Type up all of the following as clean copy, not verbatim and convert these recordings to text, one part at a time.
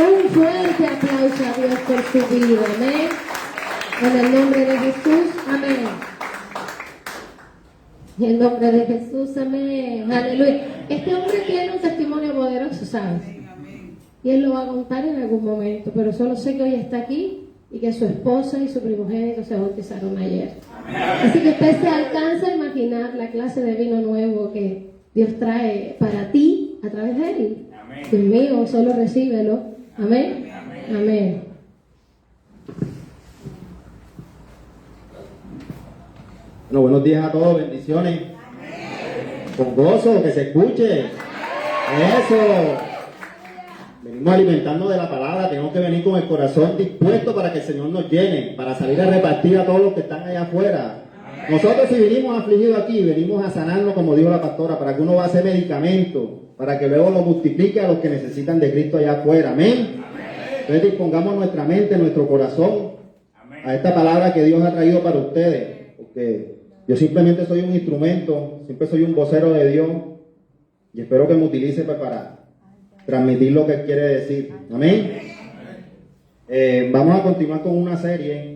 Un fuerte aplauso a Dios por su vida, amén. En el nombre de Jesús, amén. En el nombre de Jesús, amén. Aleluya. Este hombre tiene un testimonio poderoso, ¿sabes? Y él lo va a contar en algún momento, pero solo sé que hoy está aquí y que su esposa y su primogénito se bautizaron ayer. Así que usted se alcanza a imaginar la clase de vino nuevo que Dios trae para ti a través de él. Dios mío, solo recíbelo. Amén. Amén. Bueno, buenos días a todos, bendiciones. Con gozo, que se escuche. Eso. Venimos alimentando de la palabra, tenemos que venir con el corazón dispuesto para que el Señor nos llene, para salir a repartir a todos los que están allá afuera. Nosotros si venimos afligidos aquí, venimos a sanarnos como dijo la pastora, para que uno va a hacer medicamento, para que luego lo multiplique a los que necesitan de Cristo allá afuera. Amén. Entonces dispongamos nuestra mente, nuestro corazón a esta palabra que Dios ha traído para ustedes, porque yo simplemente soy un instrumento, siempre soy un vocero de Dios y espero que me utilice para transmitir lo que quiere decir. Amén. Vamos a continuar con una serie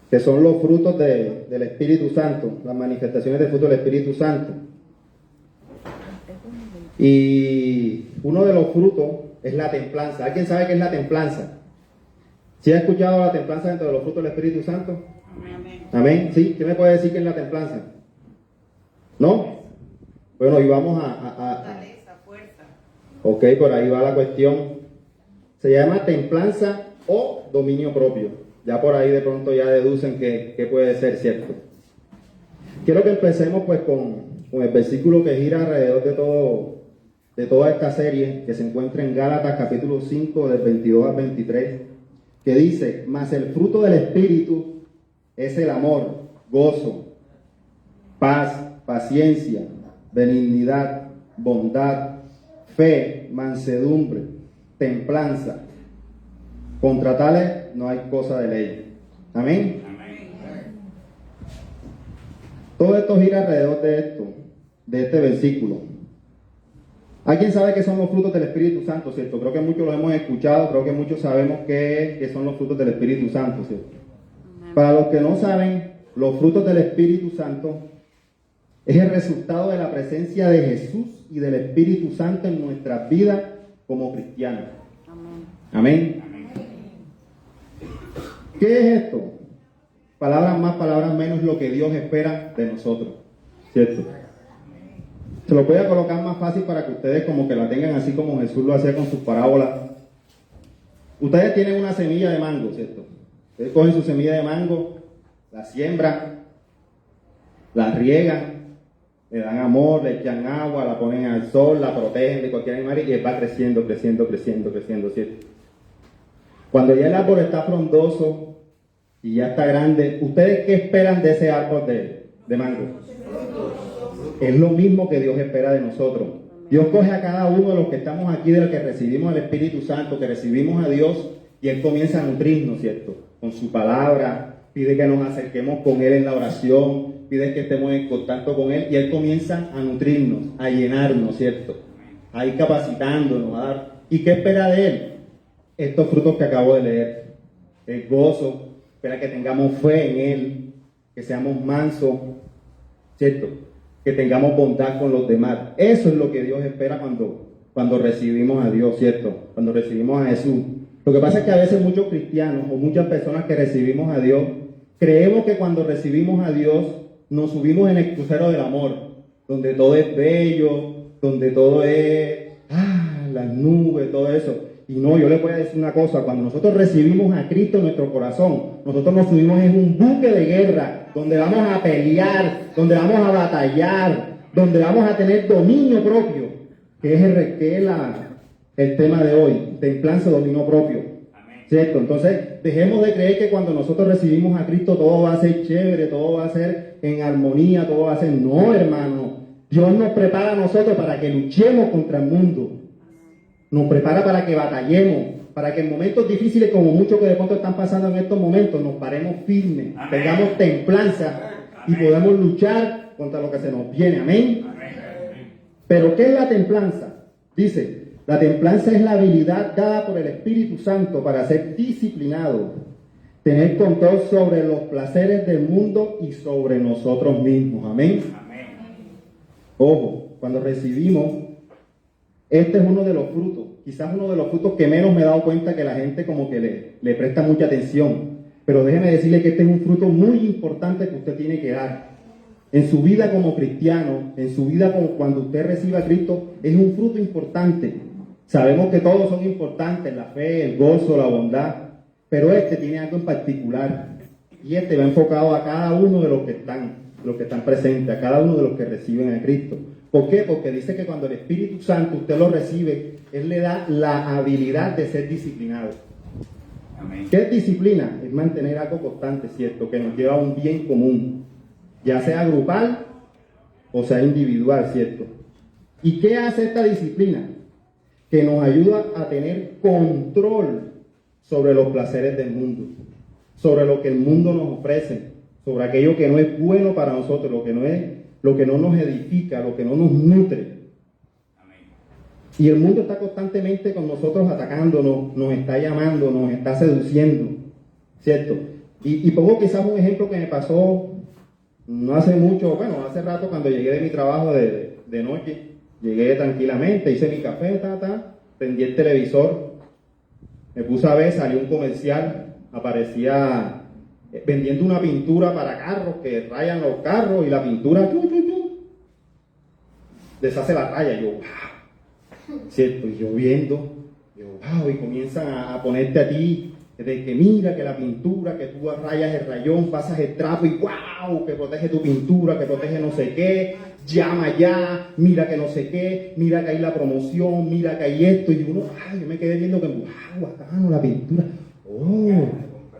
que son los frutos del Espíritu Santo, las manifestaciones del fruto del Espíritu Santo. Y uno de los frutos es la templanza. ¿Alguien sabe qué es la templanza? ¿Sí ha escuchado la templanza dentro de los frutos del Espíritu Santo? Amén. Amén. ¿Sí? ¿Qué me puede decir que es la templanza? ¿No? Bueno, y vamos Ok, por ahí va la cuestión. Se llama templanza o dominio propio. Ya por ahí de pronto ya deducen que puede ser, ¿cierto? Quiero que empecemos pues con el versículo que gira alrededor de toda esta serie, que se encuentra en Gálatas capítulo 5 del 22 al 23, que dice: mas el fruto del Espíritu es el amor, gozo, paz, paciencia, benignidad, bondad, fe, mansedumbre, templanza. Contra tales no hay cosa de ley. Amén. Todo esto gira alrededor de este versículo. ¿Alguien sabe qué son los frutos del Espíritu Santo, cierto? Creo que muchos lo hemos escuchado, creo que muchos sabemos qué son los frutos del Espíritu Santo, cierto. Para los que no saben, los frutos del Espíritu Santo es el resultado de la presencia de Jesús y del Espíritu Santo en nuestras vidas como cristianos. Amén. ¿Qué es esto? Palabras más, palabras menos, lo que Dios espera de nosotros, ¿cierto? Se lo voy a colocar más fácil para que ustedes como que la tengan así como Jesús lo hacía con sus parábolas. Ustedes tienen una semilla de mango, ¿cierto? Ustedes cogen su semilla de mango, la siembran, la riegan, le dan amor, le echan agua, la ponen al sol, la protegen de cualquier animal y va creciendo, ¿cierto? Cuando ya el árbol está frondoso y ya está grande, ¿ustedes qué esperan de ese árbol de mango? Es lo mismo que Dios espera de nosotros. Dios coge a cada uno de los que estamos aquí, de los que recibimos el Espíritu Santo, que recibimos a Dios, y Él comienza a nutrirnos, ¿cierto? Con su palabra, pide que nos acerquemos con Él en la oración, pide que estemos en contacto con Él, y Él comienza a nutrirnos, a llenarnos, ¿cierto? A ir capacitándonos, a dar. ¿Y qué espera de Él? Estos frutos que acabo de leer. El gozo, espera que tengamos fe en Él, que seamos mansos, ¿cierto? Que tengamos bondad con los demás. Eso es lo que Dios espera cuando recibimos a Dios, ¿cierto? Cuando recibimos a Jesús. Lo que pasa es que a veces muchos cristianos o muchas personas que recibimos a Dios, creemos que cuando recibimos a Dios nos subimos en el crucero del amor, donde todo es bello, donde todo es las nubes, todo eso. Y no, yo les voy a decir una cosa: cuando nosotros recibimos a Cristo en nuestro corazón, nosotros nos subimos en un buque de guerra, donde vamos a pelear, donde vamos a batallar, donde vamos a tener dominio propio, que es el tema de hoy, templanza, dominio propio. ¿Cierto? Entonces, dejemos de creer que cuando nosotros recibimos a Cristo todo va a ser chévere, todo va a ser en armonía, todo va a ser... No, hermano. Dios nos prepara a nosotros para que luchemos contra el mundo. Nos prepara para que batallemos, para que en momentos difíciles como muchos que de pronto están pasando en estos momentos, nos paremos firmes, tengamos templanza y podamos luchar contra lo que se nos viene. Amén. Pero ¿qué es la templanza? Dice, La templanza es la habilidad dada por el Espíritu Santo para ser disciplinado, tener control sobre los placeres del mundo y sobre nosotros mismos. Amén. Ojo, cuando recibimos, este es uno de los frutos, quizás uno de los frutos que menos me he dado cuenta que la gente como que le presta mucha atención. Pero déjeme decirle que este es un fruto muy importante que usted tiene que dar. En su vida como cristiano, en su vida como cuando usted reciba a Cristo, es un fruto importante. Sabemos que todos son importantes, la fe, el gozo, la bondad, pero este tiene algo en particular. Y este va enfocado a cada uno de los que están presentes, a cada uno de los que reciben a Cristo. ¿Por qué? Porque dice que cuando el Espíritu Santo usted lo recibe, Él le da la habilidad de ser disciplinado. Amén. ¿Qué es disciplina? Es mantener algo constante, ¿cierto? Que nos lleva a un bien común, ya sea grupal o sea individual, ¿cierto? ¿Y qué hace esta disciplina? Que nos ayuda a tener control sobre los placeres del mundo, sobre lo que el mundo nos ofrece, sobre aquello que no es bueno para nosotros, lo que no nos edifica, lo que no nos nutre. Y el mundo está constantemente con nosotros atacándonos, nos está llamando, nos está seduciendo, ¿cierto? Y pongo quizás un ejemplo que me pasó no hace mucho, bueno, hace rato cuando llegué de mi trabajo de noche. Llegué tranquilamente, hice mi café, prendí el televisor, me puse a ver, salió un comercial, aparecía vendiendo una pintura para carros que rayan los carros y la pintura deshace la raya. Yo, wow, ¿cierto? Y yo viendo, wow, y comienzan a ponerte a ti de que mira que la pintura, que tú rayas el rayón, pasas el trapo y wow, que protege tu pintura, que protege no sé qué, llama ya, mira que no sé qué, mira que hay la promoción, mira que hay esto, y uno, yo me quedé viendo que wow, bacano la pintura,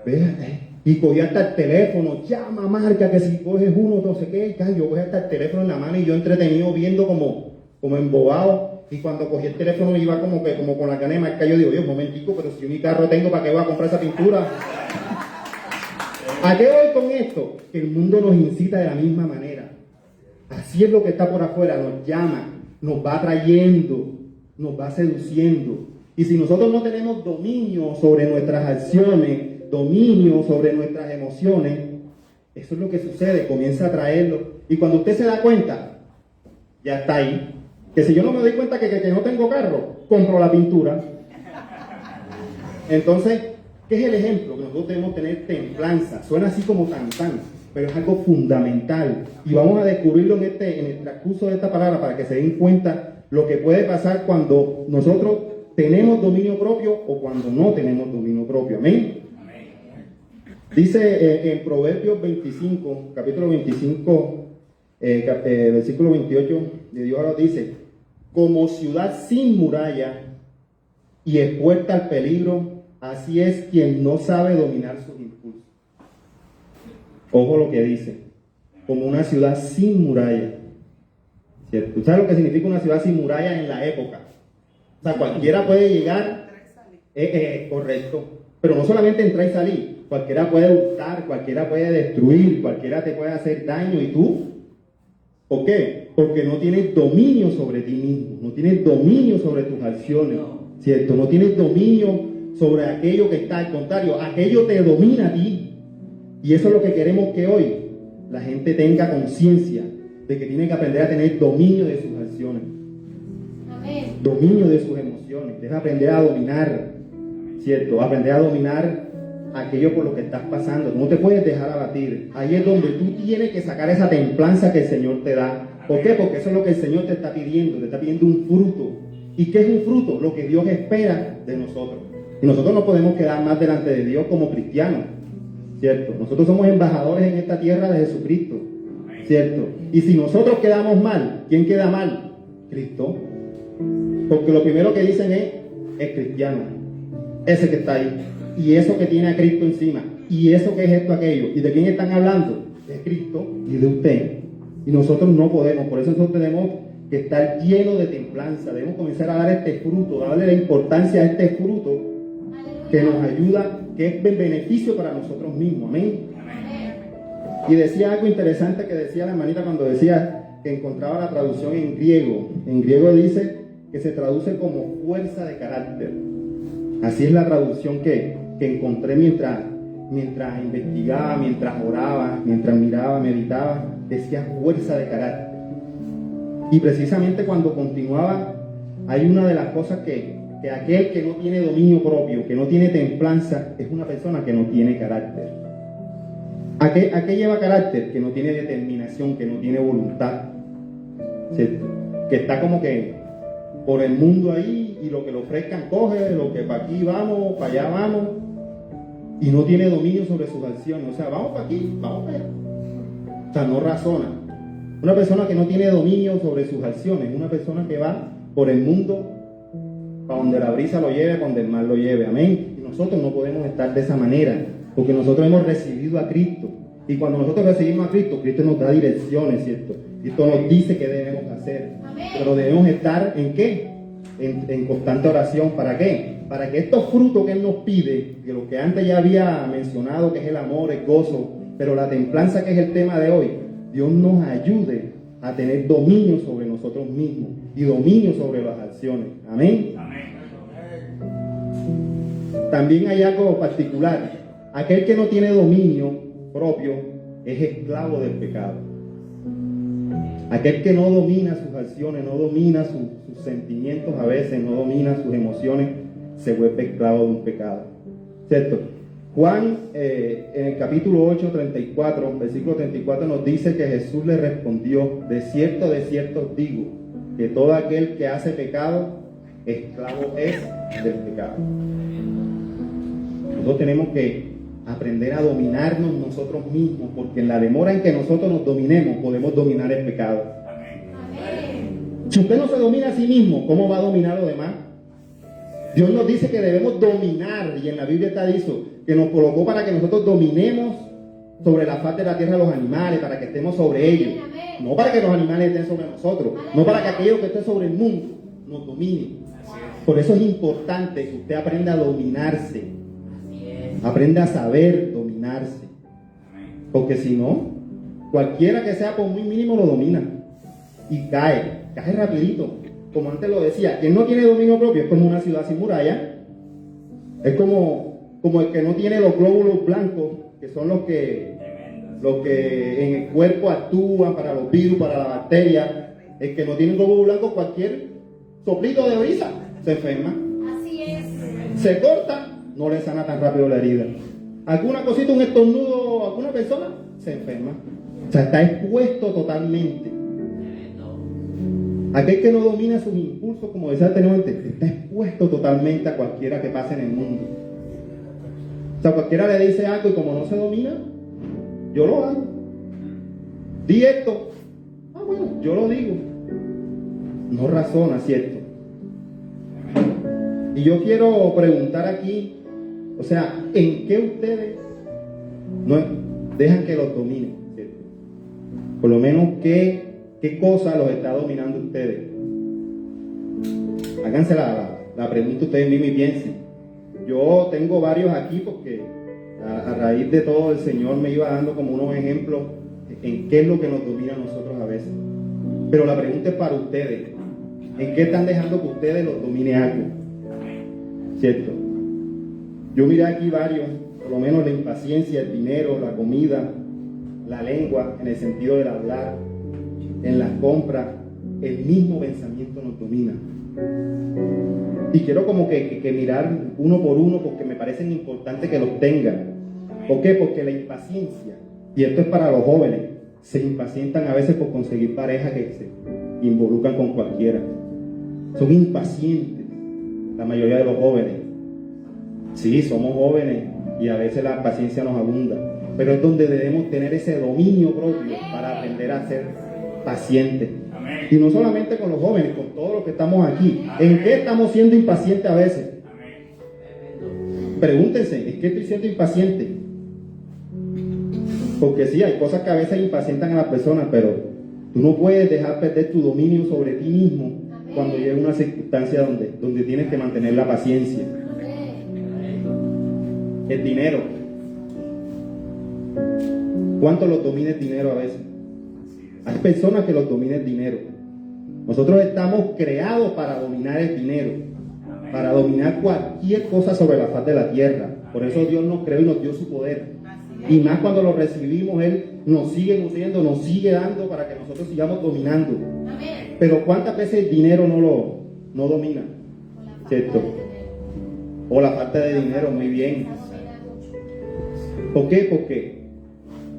véate, y cogí hasta el teléfono, llama, marca, que si coges uno, no sé qué, yo cogí hasta el teléfono en la mano y yo entretenido viendo como embobado. Y cuando cogí el teléfono iba como con la gana de marca, yo digo, Dios, un momentico, pero si yo mi carro tengo, ¿para qué voy a comprar esa pintura? ¿A qué voy con esto? Que el mundo nos incita de la misma manera. Así es lo que está por afuera, nos llama, nos va atrayendo, nos va seduciendo. Y si nosotros no tenemos dominio sobre nuestras acciones, dominio sobre nuestras emociones, eso es lo que sucede, comienza a atraerlo. Y cuando usted se da cuenta, ya está ahí. Que si yo no me doy cuenta que no tengo carro, compro la pintura. Entonces, ¿qué es el ejemplo? Que nosotros debemos tener templanza. Suena así como tan, pero es algo fundamental. Y vamos a descubrirlo en el transcurso de esta palabra para que se den cuenta lo que puede pasar cuando nosotros tenemos dominio propio o cuando no tenemos dominio propio. Amén. Dice en Proverbios 25, capítulo 25, versículo 28, de Dios ahora dice: como ciudad sin muralla y expuesta al peligro, así es quien no sabe dominar sus impulsos. Ojo lo que dice, como una ciudad sin muralla, ¿cierto? ¿Tú sabes lo que significa una ciudad sin muralla en la época? O sea, cualquiera puede llegar, correcto, pero no solamente entrar y salir, cualquiera puede hurtar, cualquiera puede destruir, cualquiera te puede hacer daño, y tú, ¿por qué? Porque no tienes dominio sobre ti mismo, no tienes dominio sobre tus acciones, ¿cierto? No tienes dominio sobre aquello que está, al contrario, aquello te domina a ti. Y eso es lo que queremos que hoy la gente tenga conciencia de que tiene que aprender a tener dominio de sus acciones. Amén. Dominio de sus emociones, debe aprender a dominar, ¿cierto? Aprender a dominar aquello por lo que estás pasando. No te puedes dejar abatir. Ahí es donde tú tienes que sacar esa templanza que el Señor te da. ¿Por qué? Porque eso es lo que el Señor te está pidiendo un fruto. ¿Y qué es un fruto? Lo que Dios espera de nosotros. Y nosotros no podemos quedar más delante de Dios como cristianos, ¿cierto? Nosotros somos embajadores en esta tierra de Jesucristo, ¿cierto? Y si nosotros quedamos mal, ¿quién queda mal? Cristo. Porque lo primero que dicen es cristiano, ese que está ahí, y eso que tiene a Cristo encima, y eso que es esto, aquello. ¿Y de quién están hablando? De Cristo y de usted. Y nosotros no podemos, por eso nosotros tenemos que estar llenos de templanza, debemos comenzar a dar este fruto, darle la importancia a este fruto que nos ayuda, que es beneficio para nosotros mismos. Amén. Y decía algo interesante que decía la hermanita cuando decía que encontraba la traducción en griego. En griego dice que se traduce como fuerza de carácter. Así es la traducción que encontré mientras investigaba, mientras oraba, mientras miraba, meditaba, decía fuerza de carácter. Y precisamente cuando continuaba, hay una de las cosas que aquel que no tiene dominio propio, que no tiene templanza, es una persona que no tiene carácter. ¿A qué lleva carácter? Que no tiene determinación, que no tiene voluntad, ¿cierto? Que está como que por el mundo ahí y lo que le ofrezcan coge, lo que para aquí vamos, para allá vamos, y no tiene dominio sobre sus acciones. O sea, vamos para aquí, vamos para allá. O sea, no razona. Una persona que no tiene dominio sobre sus acciones, una persona que va por el mundo para donde la brisa lo lleve, para donde el mar lo lleve. Amén. Y nosotros no podemos estar de esa manera, porque nosotros hemos recibido a Cristo. Y cuando nosotros recibimos a Cristo, Cristo nos da direcciones, ¿cierto? Cristo nos dice qué debemos hacer. Amén. Pero debemos estar ¿en qué? En constante oración. ¿Para qué? Para que estos frutos que Él nos pide, que lo que antes ya había mencionado, que es el amor, el gozo, pero la templanza, que es el tema de hoy, Dios nos ayude a tener dominio sobre nosotros mismos y dominio sobre las acciones. Amén. Amén. También hay algo particular. Aquel que no tiene dominio propio es esclavo del pecado. Aquel que no domina sus acciones, no domina sus sentimientos a veces, no domina sus emociones, se vuelve esclavo de un pecado. ¿Cierto? Juan, en el capítulo 8, 34, versículo 34, nos dice que Jesús le respondió: de cierto os digo, que todo aquel que hace pecado, esclavo es del pecado. Nosotros tenemos que aprender a dominarnos nosotros mismos, porque en la demora en que nosotros nos dominemos, podemos dominar el pecado. Amén. Si usted no se domina a sí mismo, ¿cómo va a dominar a los demás? Dios nos dice que debemos dominar, y en la Biblia está dicho que nos colocó para que nosotros dominemos sobre la faz de la tierra los animales, para que estemos sobre ellos. Amén. No para que los animales estén sobre nosotros, no para que aquello que esté sobre el mundo nos domine. Por eso es importante que usted aprenda a dominarse, aprenda a saber dominarse, porque si no, cualquiera que sea por muy mínimo lo domina y cae rapidito. Como antes lo decía, quien no tiene dominio propio es como una ciudad sin muralla, es como el que no tiene los glóbulos blancos, que son los que en el cuerpo actúan para los virus, para la bacteria. El que no tiene un glóbulo blanco, cualquier soplito de brisa se enferma. Así es. Se corta, no le sana tan rápido la herida. Alguna cosita, un estornudo, alguna persona se enferma. O sea, está expuesto totalmente. Aquel que no domina sus impulsos, como decía anteriormente, está expuesto totalmente a cualquiera que pase en el mundo. O sea, cualquiera le dice algo y como no se domina, yo lo hago. Di esto. Ah, bueno, yo lo digo. No razona, ¿cierto? Y yo quiero preguntar aquí, o sea, ¿en qué ustedes no dejan que los dominen? ¿Cierto? Por lo menos, ¿qué cosa los está dominando ustedes? Háganse la pregunta ustedes mismos y piensen. Yo tengo varios aquí porque a raíz de todo el Señor me iba dando como unos ejemplos en qué es lo que nos domina a nosotros a veces. Pero la pregunta es para ustedes. ¿En qué están dejando que ustedes los domine algo? ¿Cierto? Yo miré aquí varios, por lo menos la impaciencia, el dinero, la comida, la lengua, en el sentido del hablar, en las compras, el mismo pensamiento nos domina. Y quiero como que mirar uno por uno, porque me parecen importantes que los tengan. ¿Por qué? Porque la impaciencia, y esto es para los jóvenes, se impacientan a veces por conseguir pareja que se involucran con cualquiera. Son impacientes la mayoría de los jóvenes. Sí, somos jóvenes y a veces la paciencia nos abunda, pero es donde debemos tener ese dominio propio para aprender a ser pacientes. Amén. Y no solamente con los jóvenes, con todos los que estamos aquí. Amén. ¿En qué estamos siendo impacientes a veces? Amén. Pregúntense, ¿en qué estoy siendo impaciente? Porque sí, hay cosas que a veces impacientan a las personas, pero tú no puedes dejar perder tu dominio sobre ti mismo. Amén. Cuando llega una circunstancia donde tienes que mantener la paciencia. Amén. El dinero. ¿Cuánto los domina el dinero a veces? Hay personas que los domina el dinero. Nosotros estamos creados para dominar el dinero, para dominar cualquier cosa sobre la faz de la tierra. Por eso Dios nos creó y nos dio su poder. Y más cuando lo recibimos, Él nos sigue nutriendo, nos sigue dando para que nosotros sigamos dominando. Pero ¿cuántas veces el dinero no domina? ¿Cierto? O la falta de dinero, muy bien. ¿Por qué? Porque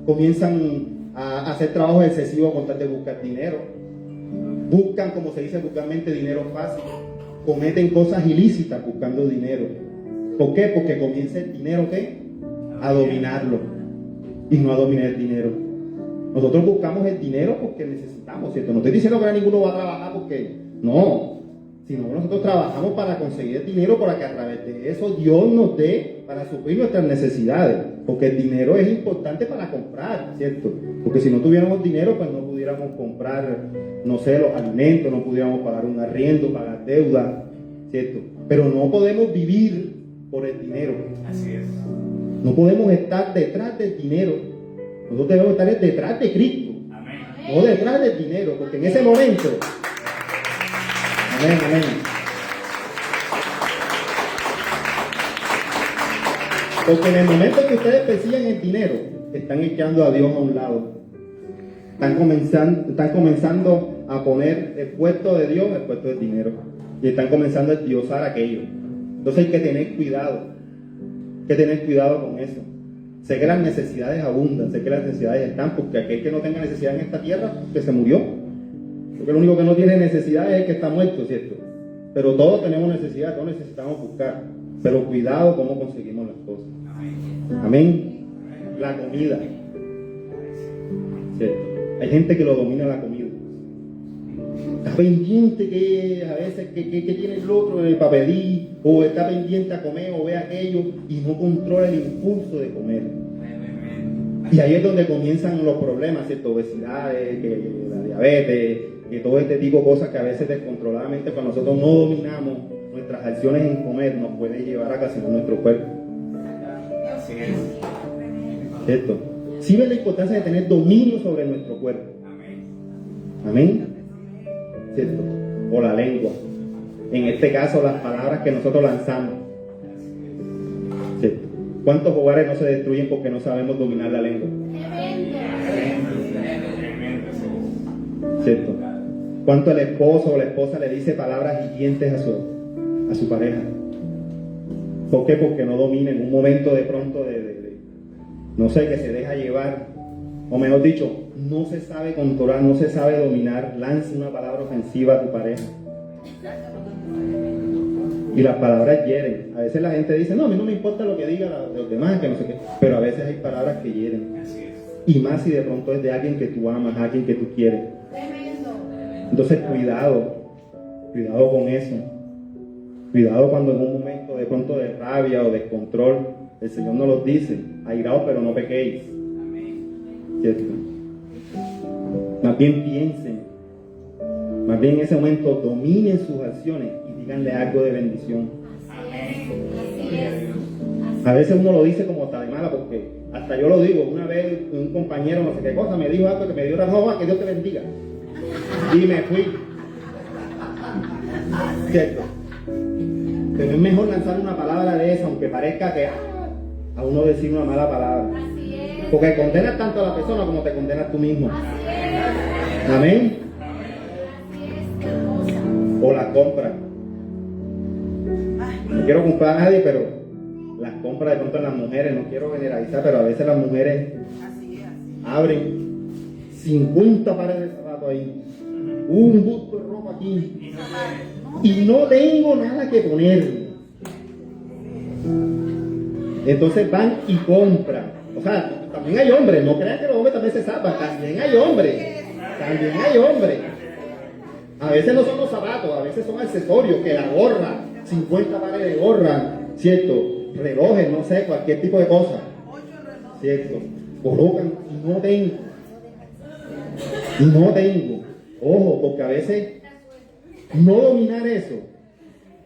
comienzan a hacer trabajos excesivos con tal de buscar dinero. Buscan, como se dice vulgarmente, dinero fácil. Cometen cosas ilícitas buscando dinero. ¿Por qué? Porque comienza el dinero, ¿qué? A dominarlo y no a dominar el dinero. Nosotros buscamos el dinero porque necesitamos, ¿cierto? No estoy diciendo que ninguno va a trabajar porque no, sino que nosotros trabajamos para conseguir el dinero para que a través de eso Dios nos dé para suplir nuestras necesidades, porque el dinero es importante para comprar, ¿cierto? Porque si no tuviéramos dinero, pues no pudiéramos comprar, no sé, los alimentos, no pudiéramos pagar un arriendo, pagar deuda, ¿cierto? Pero no podemos vivir por el dinero. Así es. No podemos estar detrás del dinero. Nosotros debemos estar detrás de Cristo. Amén. No detrás del dinero, porque en ese momento. Amén, amén. Porque en el momento que ustedes persiguen el dinero, están echando a Dios a un lado. Están comenzando a poner el puesto de Dios, el puesto del dinero. Y están comenzando a endiosar aquello. Entonces hay que tener cuidado. Hay que tener cuidado con eso. Sé que las necesidades abundan, sé que las necesidades están, porque aquel que no tenga necesidad en esta tierra, que se murió. Porque lo único que no tiene necesidad es el que está muerto, ¿cierto? Pero todos tenemos necesidad, todos necesitamos buscar. Pero cuidado cómo conseguimos las cosas. Amén. La comida. ¿Cierto? Hay gente que lo domina la comida. Está pendiente que a veces que tiene el otro para pedir, o está pendiente a comer o ve aquello y no controla el impulso de comer. Y ahí es donde comienzan los problemas, ¿cierto? Obesidades, que la diabetes, que todo este tipo de cosas que a veces descontroladamente cuando nosotros no dominamos nuestras acciones en comer nos puede llevar a ocasionar nuestro cuerpo. Así es. ¿Cierto? Sí ven la importancia de tener dominio sobre nuestro cuerpo. Amén. ¿Cierto? O la lengua. En este caso, las palabras que nosotros lanzamos. ¿Cierto? ¿Cuántos hogares no se destruyen porque no sabemos dominar la lengua? ¿Cierto? ¿Cuánto el esposo o la esposa le dice palabras hirientes a su pareja? ¿Por qué? Porque no domina en un momento de pronto no sé, que se deja llevar, o mejor dicho, no se sabe controlar, no se sabe dominar, lanza una palabra ofensiva a tu pareja. Y las palabras hieren. A veces la gente dice, no, a mí no me importa lo que digan los demás, que no sé qué, pero a veces hay palabras que hieren. Y más si de pronto es de alguien que tú amas, alguien que tú quieres. Entonces cuidado con eso. Cuidado cuando en un momento de pronto de rabia o descontrol, el Señor nos lo dice, airaos pero no pequéis. ¿Cierto? Más bien piensen, más bien en ese momento dominen sus acciones y díganle algo de bendición. A veces uno lo dice como está de mala, porque hasta yo lo digo. Una vez un compañero no sé qué cosa me dijo algo que me dio la ropa, que Dios te bendiga, y me fui. ¿Cierto? Pero es mejor lanzar una palabra de esa, aunque parezca que a uno decir una mala palabra. Porque condenas tanto a la persona como te condenas tú mismo. Amén. O la compra. No quiero comprar a nadie, pero las compras de pronto en las mujeres, no quiero generalizar, pero a veces las mujeres abren 50 pares de zapatos ahí, un busto de ropa aquí, y no tengo nada que poner. Entonces van y compran. O sea, también hay hombres, no crean que los hombres también se salvan, también hay hombres. A veces no son los zapatos, a veces son accesorios, que la gorra, 50 pares de gorra, ¿cierto? Relojes, no sé, cualquier tipo de cosa, ¿cierto? Colocan y no tengo. Ojo, porque a veces no dominar eso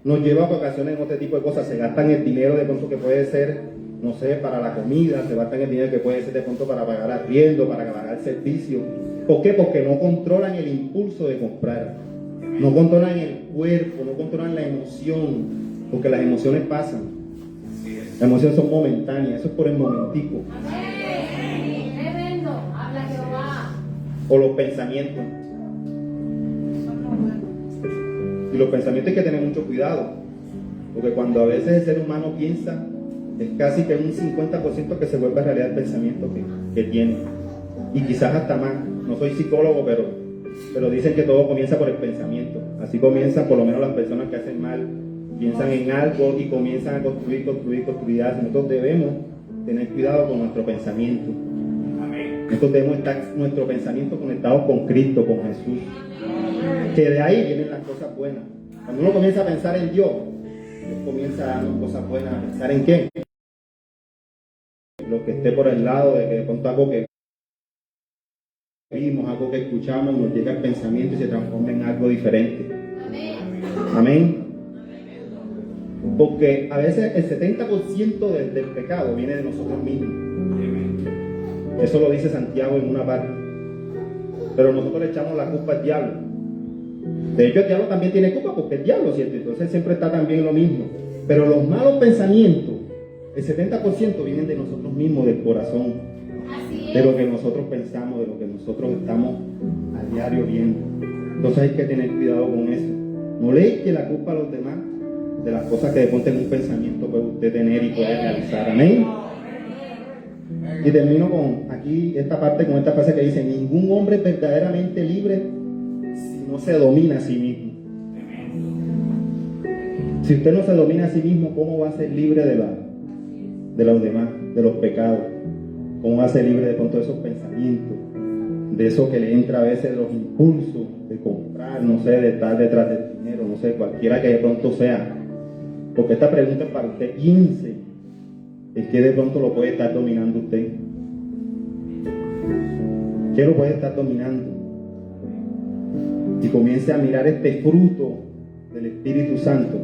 nos lleva a ocasiones en otro tipo de cosas. Se gastan el dinero de pronto que puede ser, no sé, para la comida, se gastan el dinero que puede ser de pronto para pagar arriendo, para pagar servicio. ¿Por qué? Porque no controlan el impulso de comprar. No controlan el cuerpo, no controlan la emoción, porque las emociones pasan. Así es. Las emociones son momentáneas, eso es por el momentico. Tremendo, habla Jehová. O los pensamientos. Y los pensamientos hay que tener mucho cuidado, porque cuando a veces el ser humano piensa, es casi que un 50% que se vuelve realidad el pensamiento que tiene. Y quizás hasta más. No soy psicólogo, pero dicen que todo comienza por el pensamiento. Así comienzan por lo menos las personas que hacen mal. Piensan en algo y comienzan a construir. Nosotros debemos tener cuidado con nuestro pensamiento. Amén. Nosotros debemos estar nuestro pensamiento conectados con Cristo, con Jesús. Que de ahí vienen las cosas buenas. Cuando uno comienza a pensar en Dios comienza a darnos cosas buenas. ¿A pensar en qué? Lo que esté por el lado de que de pronto algo que vimos, algo que escuchamos, nos llega al pensamiento y se transforma en algo diferente. Amén. Porque a veces el 70% del pecado viene de nosotros mismos. Eso lo dice Santiago en una parte. Pero nosotros le echamos la culpa al diablo. De hecho, el diablo también tiene culpa porque el diablo, ¿cierto? Entonces siempre está también lo mismo. Pero los malos pensamientos, el 70% vienen de nosotros mismos, del corazón. De lo que nosotros pensamos, de lo que nosotros estamos a diario viendo. Entonces hay que tener cuidado con eso. No le eche la culpa a los demás de las cosas que de pronto en un pensamiento puede usted tener y puede realizar. Amén. Y termino con aquí esta parte, con esta frase que dice: ningún hombre es verdaderamente libre si no se domina a sí mismo. Si usted no se domina a sí mismo, ¿cómo va a ser libre de los demás, de los pecados? ¿Cómo va a ser libre de pronto de esos pensamientos? De eso que le entra a veces, los impulsos de comprar, no sé, de estar detrás del dinero, no sé, cualquiera que de pronto sea. Porque esta pregunta es para usted. Piense, es que de pronto lo puede estar dominando usted. ¿Qué lo puede estar dominando? Y comience a mirar este fruto del Espíritu Santo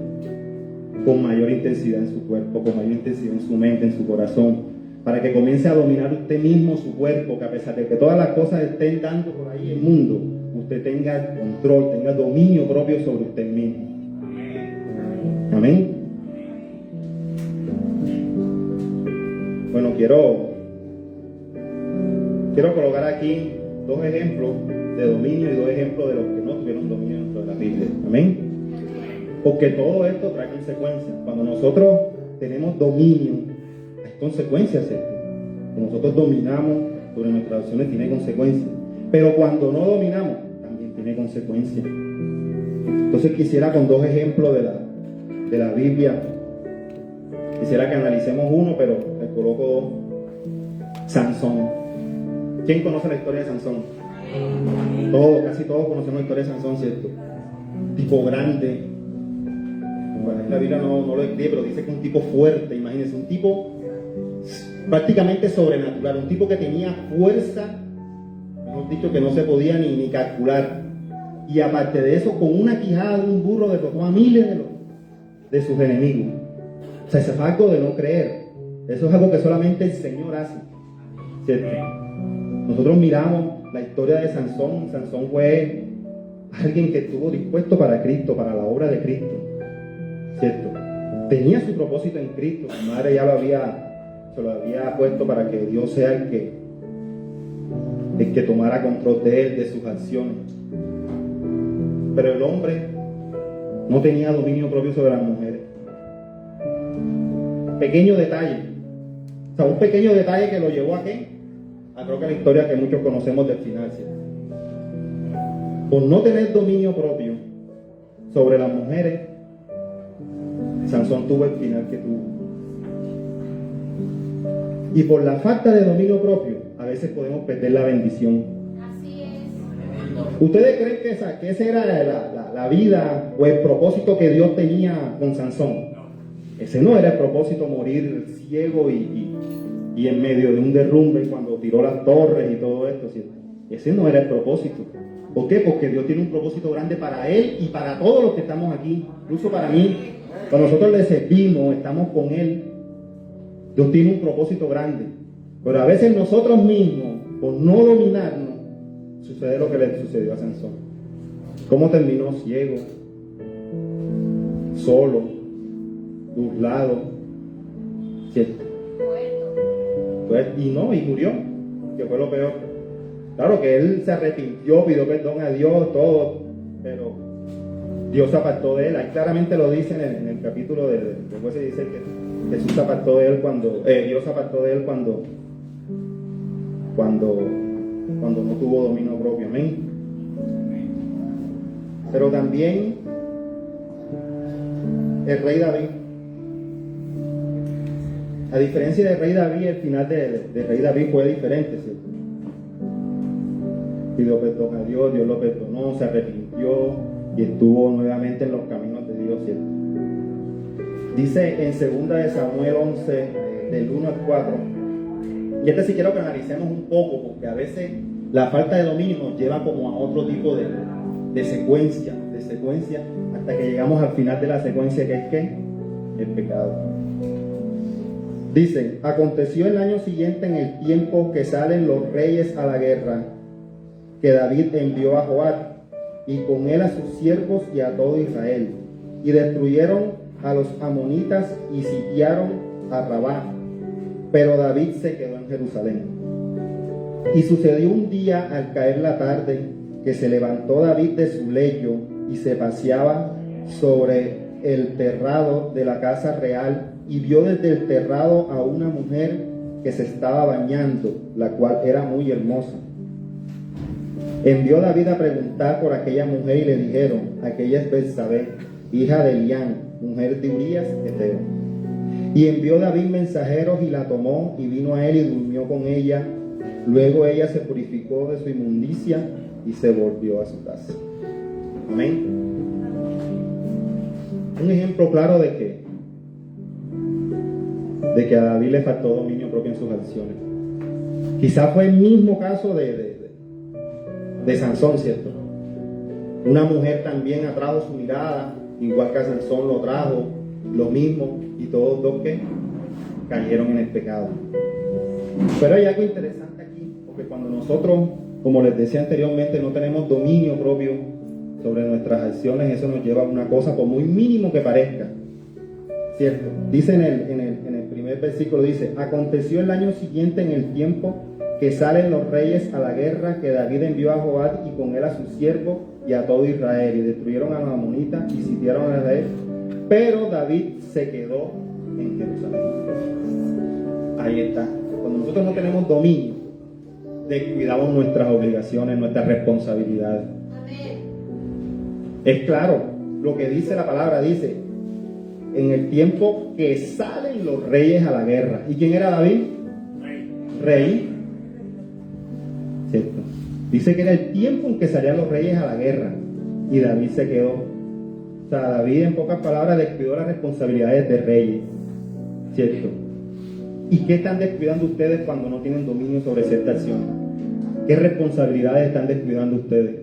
con mayor intensidad en su cuerpo, con mayor intensidad en su mente, en su corazón, para que comience a dominar usted mismo su cuerpo, que a pesar de que todas las cosas estén dando por ahí en el mundo, usted tenga el control, tenga el dominio propio sobre usted mismo. Amén. Bueno, quiero colocar aquí dos ejemplos de dominio y dos ejemplos de los que no tuvieron dominio dentro de la Biblia. Amén. Porque todo esto trae consecuencias. Cuando nosotros tenemos dominio, hay consecuencias. Cuando nosotros dominamos sobre nuestras acciones, tiene consecuencias. Pero cuando no dominamos, también tiene consecuencias. Entonces quisiera, con dos ejemplos de la Biblia, quisiera que analicemos uno, pero le coloco dos. Sansón. ¿Quién conoce la historia de Sansón? Todos, casi todos conocemos la historia de Sansón, ¿cierto? Tipo grande. Bueno, la Biblia no lo escribe, pero dice que un tipo fuerte, imagínense, un tipo prácticamente sobrenatural, un tipo que tenía fuerza, mejor dicho, que no se podía ni calcular. Y aparte de eso, con una quijada de un burro derrotó a miles de sus enemigos. O sea, eso es algo de no creer. Eso es algo que solamente el Señor hace, ¿cierto? Nosotros miramos la historia de Sansón. Sansón fue alguien que estuvo dispuesto para Cristo, para la obra de Cristo, ¿cierto? Tenía su propósito en Cristo. Su madre ya se lo había puesto para que Dios sea el que tomara control de él, de sus acciones. Pero el hombre no tenía dominio propio sobre las mujeres. Pequeño detalle. O sea, un pequeño detalle que lo llevó a ¿qué? Creo que la historia que muchos conocemos del final, ¿cierto? Por no tener dominio propio sobre las mujeres, Sansón tuvo el final que tuvo. Y por la falta de dominio propio, a veces podemos perder la bendición. Así es. ¿Ustedes creen que esa era la vida o el propósito que Dios tenía con Sansón? Ese no era el propósito, morir ciego y en medio de un derrumbe cuando tiró las torres y todo esto, ¿cierto? Ese no era el propósito. ¿Por qué? Porque Dios tiene un propósito grande para él y para todos los que estamos aquí, incluso para mí. Cuando nosotros le servimos, estamos con él, Dios tiene un propósito grande. Pero a veces nosotros mismos, por no dominarnos, sucede lo que le sucedió a Sansón. ¿Cómo terminó? Ciego, solo, burlado, ¿cierto? Y murió, que fue lo peor. Claro que él se arrepintió, pidió perdón a Dios, todo, pero Dios se apartó de él. Ahí claramente lo dice en el capítulo después se dice que Jesús se apartó de él Dios se apartó de él cuando no tuvo dominio propio. Amén. Pero también el rey David, a diferencia del rey David, el final del rey David fue diferente, ¿cierto? Pidió perdón a Dios, Dios lo perdonó, se arrepintió y estuvo nuevamente en los caminos de Dios, ¿cierto? Dice en 2 de Samuel 11, del 1 al 4, y sí quiero que analicemos un poco, porque a veces la falta de dominio nos lleva como a otro tipo de secuencia, hasta que llegamos al final de la secuencia, que es ¿qué? El pecado. Dice: aconteció el año siguiente, en el tiempo que salen los reyes a la guerra, que David envió a Joab, y con él a sus siervos y a todo Israel, y destruyeron a los amonitas y sitiaron a Rabá, pero David se quedó en Jerusalén. Y sucedió un día, al caer la tarde, que se levantó David de su lecho y se paseaba sobre el terrado de la casa real, y vio desde el terrado a una mujer que se estaba bañando, la cual era muy hermosa. Envió David a preguntar por aquella mujer, y le dijeron: aquella es Betsabé, hija de Elián, mujer de Urías Heteo. Y envió David mensajeros, y la tomó, y vino a él y durmió con ella. Luego ella se purificó de su inmundicia y se volvió a su casa. Amén. Un ejemplo claro de que a David le faltó dominio propio en sus acciones. Quizás fue el mismo caso de Sansón, ¿cierto? Una mujer también atrajo su mirada, igual que a Sansón lo trajo, lo mismo, y todos dos que cayeron en el pecado. Pero hay algo interesante aquí, porque cuando nosotros, como les decía anteriormente, no tenemos dominio propio sobre nuestras acciones, eso nos lleva a una cosa, por muy mínimo que parezca, ¿cierto? Dice en el primer versículo, dice: aconteció el año siguiente, en el tiempo que salen los reyes a la guerra, que David envió a Joab y con él a sus siervos y a todo Israel, y destruyeron a los amonitas y sitiaron a Israel, pero David se quedó en Jerusalén. Ahí está. Cuando nosotros no tenemos dominio, descuidamos nuestras obligaciones, nuestras responsabilidades. Amén. Es claro lo que dice la palabra, dice: en el tiempo que salen los reyes a la guerra. ¿Y quién era David? Rey. ¿Cierto? Dice que era el tiempo en que salían los reyes a la guerra, y David se quedó. O sea, David, en pocas palabras, descuidó las responsabilidades de reyes, ¿cierto? ¿Y qué están descuidando ustedes cuando no tienen dominio sobre cierta acción? ¿Qué responsabilidades están descuidando ustedes?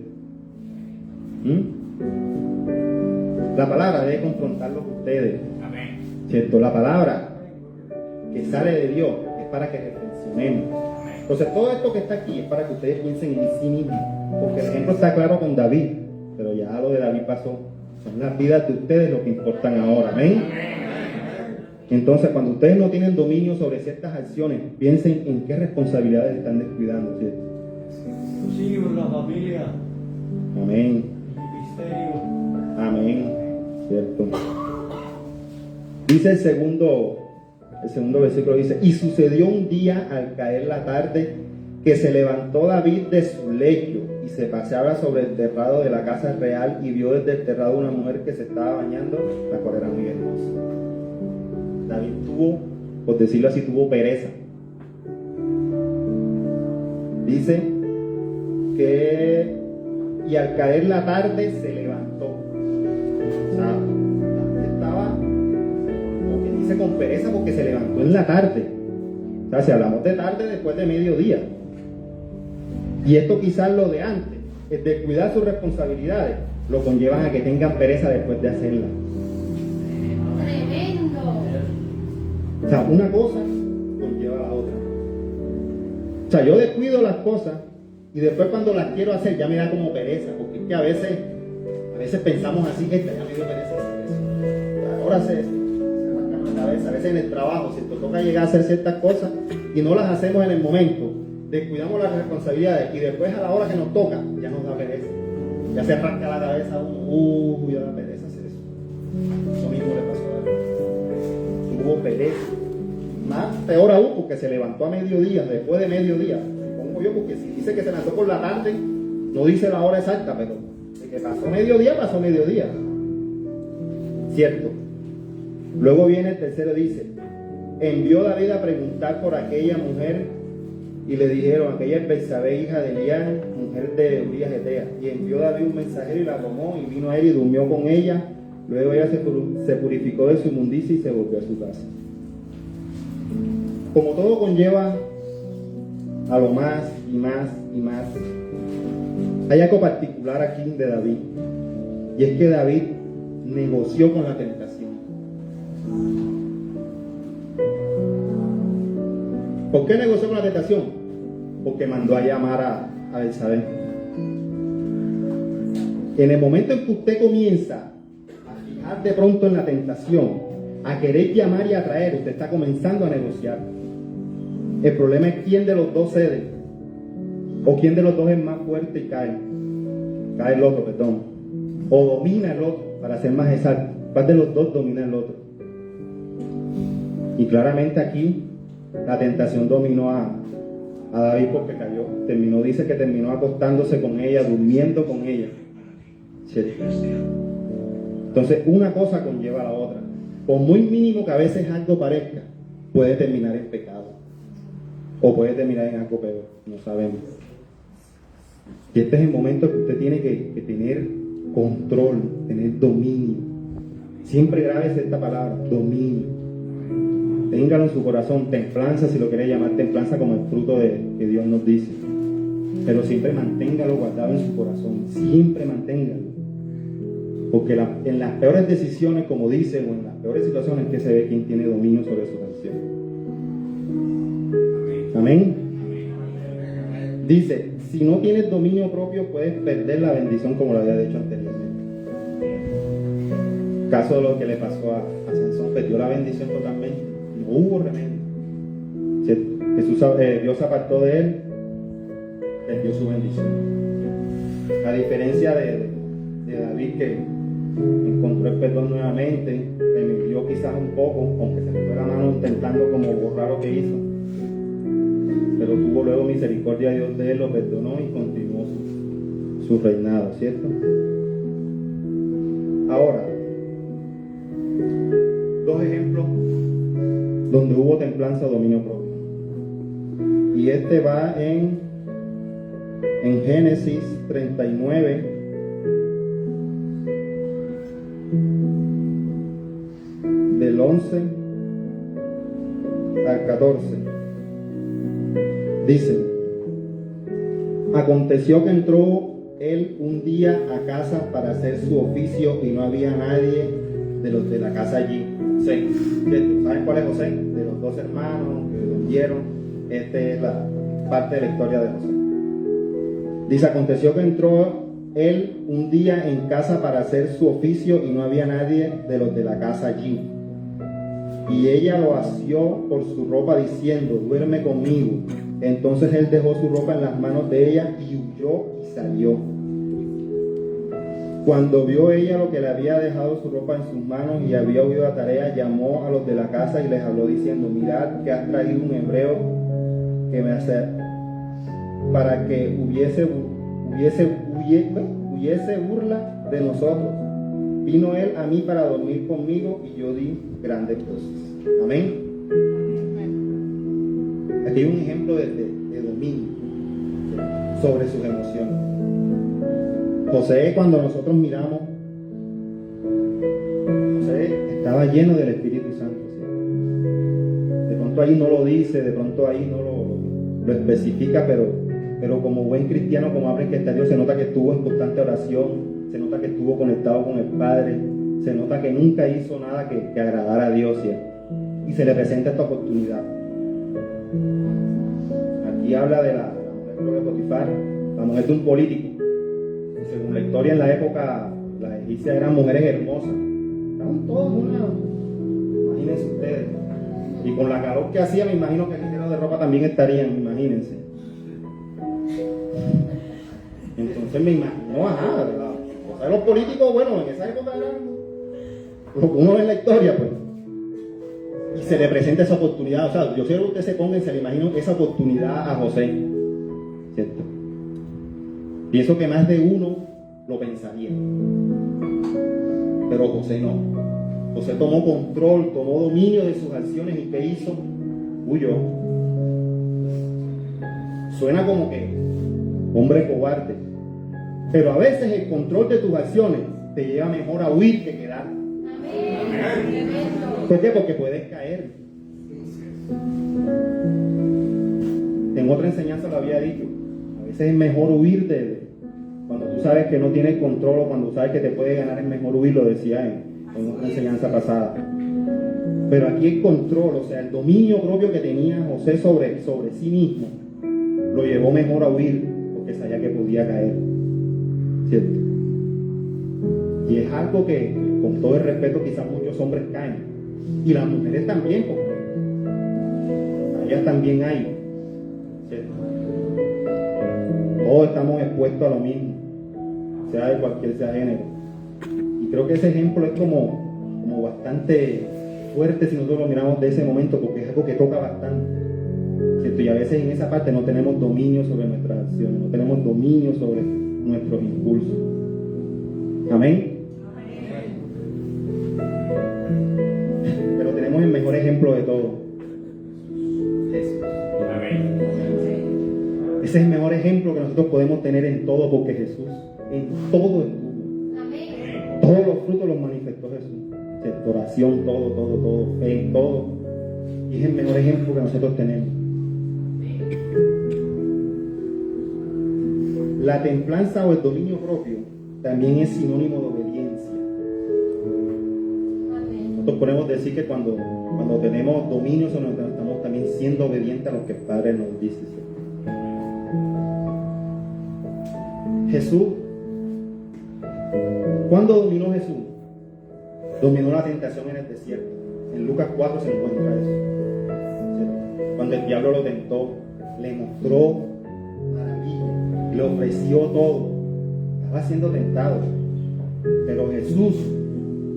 La palabra debe confrontarlos ustedes. Amén. ¿Cierto? La palabra que sale de Dios es para que reflexionemos. Entonces, todo esto que está aquí es para que ustedes piensen en sí mismos, porque el ejemplo está claro con David, pero ya lo de David pasó. Son las vidas de ustedes lo que importan ahora. Amén. Entonces, cuando ustedes no tienen dominio sobre ciertas acciones, piensen en qué responsabilidades están descuidando, ¿cierto? Inclusive la familia. Amén. El ministerio. Amén. ¿Cierto? Dice el segundo versículo, dice: y sucedió un día, al caer la tarde, que se levantó David de su lecho y se paseaba sobre el terrado de la casa real, y vio desde el terrado una mujer que se estaba bañando, la cual era muy hermosa. David tuvo, por decirlo así, tuvo pereza. Dice que, y al caer la tarde se levantó. O sea, estaba, como que dice, con pereza, porque se levantó en la tarde. O sea, si hablamos de tarde, después de mediodía. Y esto quizás lo de antes, el descuidar sus responsabilidades, lo conllevan a que tengan pereza después de hacerlas. O sea, una cosa conlleva a la otra. O sea, yo descuido las cosas y después cuando las quiero hacer ya me da como pereza, porque es que a veces veces pensamos así, esta ya me dio pereza hacer eso. Ahora se rascan la cabeza. A veces en el trabajo, si te toca llegar a hacer ciertas cosas y no las hacemos en el momento, descuidamos las responsabilidades y después a la hora que nos toca, ya nos da pereza. Ya se rasca la cabeza a uno, ya da pereza hacer eso. Eso mismo le pasó a él. Tuvo pereza. Más peor aún porque se levantó a mediodía, después de mediodía. Supongo yo, porque si dice que se levantó por la tarde, no dice la hora exacta, pero de que pasó mediodía. Cierto. Luego viene el tercero, dice, envió David a preguntar por aquella mujer y le dijeron, aquella es Betsabé, hija de Elián, mujer de Urías Hetea. Y envió David un mensajero y la tomó y vino a él y durmió con ella. Luego ella se purificó de su inmundicia y se volvió a su casa. Como todo conlleva a lo más y más y más, hay algo particular aquí de David, y es que David negoció con la tentación. ¿Por qué negoció con la tentación? Porque mandó a llamar a Betsabé. En el momento en que usted comienza a fijar de pronto en la tentación, a querer llamar y atraer, usted está comenzando a negociar. El problema es quién de los dos cede, o quién de los dos es más fuerte y cae el otro, perdón, o domina el otro, para ser más exacto. ¿Cuál de los dos domina el otro? Y claramente aquí la tentación dominó a David porque cayó. Dice que terminó acostándose con ella, durmiendo con ella. ¿Cierto? Entonces una cosa conlleva a la otra. Por muy mínimo que a veces algo parezca, puede terminar en pecado. O puede terminar en algo peor, no sabemos. Y este es el momento que usted tiene que tener control, tener dominio. Siempre grábese esta palabra, dominio. Téngalo en su corazón, templanza, si lo quiere llamar templanza, como el fruto que Dios nos dice. Pero siempre manténgalo guardado en su corazón, siempre manténgalo. Porque en las peores decisiones, como dice, o en las peores situaciones, es que se ve quién tiene dominio sobre su acción. Amén. Dice, si no tienes dominio propio, puedes perder la bendición, como lo había dicho anteriormente. Caso de lo que le pasó a Sansón, perdió la bendición totalmente. No hubo remedio. Dios apartó de él, perdió su bendición. A diferencia de David, que encontró el perdón nuevamente, remitió quizás un poco, aunque se le fue la mano intentando como borrar lo que hizo, pero tuvo luego misericordia de Dios de él, lo perdonó y continuó su reinado, ¿cierto? Ahora, dos ejemplos donde hubo templanza o dominio propio. Y este va en Génesis 39, del 11 al 14. Dice, aconteció que entró él un día a casa para hacer su oficio y no había nadie de los de la casa allí. José, ¿saben cuál es José? De los dos hermanos que lo hundieron. Esta es la parte de la historia de José. Dice, aconteció que entró él un día en casa para hacer su oficio y no había nadie de los de la casa allí. Y ella lo asió por su ropa diciendo, duerme conmigo. Entonces él dejó su ropa en las manos de ella y huyó y salió. Cuando vio ella lo que le había dejado su ropa en sus manos y había huido a tarea, llamó a los de la casa y les habló diciendo, mirad que has traído un hebreo que me hace para que hubiese burla de nosotros. Vino él a mí para dormir conmigo y yo di grandes cosas. Amén. Aquí hay un ejemplo de dominio sobre sus emociones. José, cuando nosotros miramos, José estaba lleno del Espíritu Santo, ¿sí? De pronto ahí no lo dice, de pronto ahí no lo especifica, pero como buen cristiano, como habla que está Dios, se nota que estuvo en constante oración, se nota que estuvo conectado con el Padre, se nota que nunca hizo nada que agradara a Dios, ¿sí? Y se le presenta esta oportunidad. Aquí habla de la mujer de Potifar, la mujer de un político. Según la historia en la época Las egipcias eran mujeres hermosas. Estaban todas una, imagínense ustedes. Y con la calor que hacía, me imagino que el género de ropa también estarían, imagínense. Entonces me imagino, ajá, ¿verdad? O sea, los políticos, bueno, en esa época eran lo que uno ve en la historia, pues. Y se le presenta esa oportunidad, o sea, yo quiero que usted se ponga y se le imagino esa oportunidad a José, ¿cierto? Pienso que más de uno lo pensaría, pero José no. José tomó control, tomó dominio de sus acciones y ¿qué hizo? Huyó. Suena como que hombre cobarde, pero a veces el control de tus acciones te lleva mejor a huir que quedar. ¿Por qué? Porque puedes caer. En otra enseñanza lo había dicho. A veces es mejor huir cuando tú sabes que no tienes control o cuando sabes que te puede ganar, es mejor huir, lo decía en otra enseñanza pasada. Pero aquí el control, o sea, el dominio propio que tenía José sobre sí mismo, lo llevó mejor a huir porque sabía que podía caer. ¿Cierto? Y es algo que, con todo el respeto, quizás muchos hombres caen. Y las mujeres también, porque a ellas también hay. ¿Cierto? Todos estamos expuestos a lo mismo, sea de cualquier sea género. Y creo que ese ejemplo es como bastante fuerte si nosotros lo miramos de ese momento, porque es algo que toca bastante. ¿Cierto? Y a veces en esa parte no tenemos dominio sobre nuestras acciones, no tenemos dominio sobre nuestros impulsos. Amén. Pero tenemos el mejor ejemplo de todo. Jesús. Amén. Ese es el mejor ejemplo que nosotros podemos tener en todo, porque Jesús en todo estuvo. Todos los frutos los manifestó Jesús. ¿Cierto? Oración, todo, fe en todo. Y es el mejor ejemplo que nosotros tenemos. La templanza o el dominio propio también es sinónimo de obediencia. Nosotros podemos decir que cuando tenemos dominio sobre nosotros, estamos también siendo obedientes a lo que el Padre nos dice. Jesús, ¿cuándo dominó Jesús? Dominó la tentación en el desierto. En Lucas 4 se encuentra eso. Cuando el diablo lo tentó, le mostró maravilla, le ofreció todo. Estaba siendo tentado. Pero Jesús,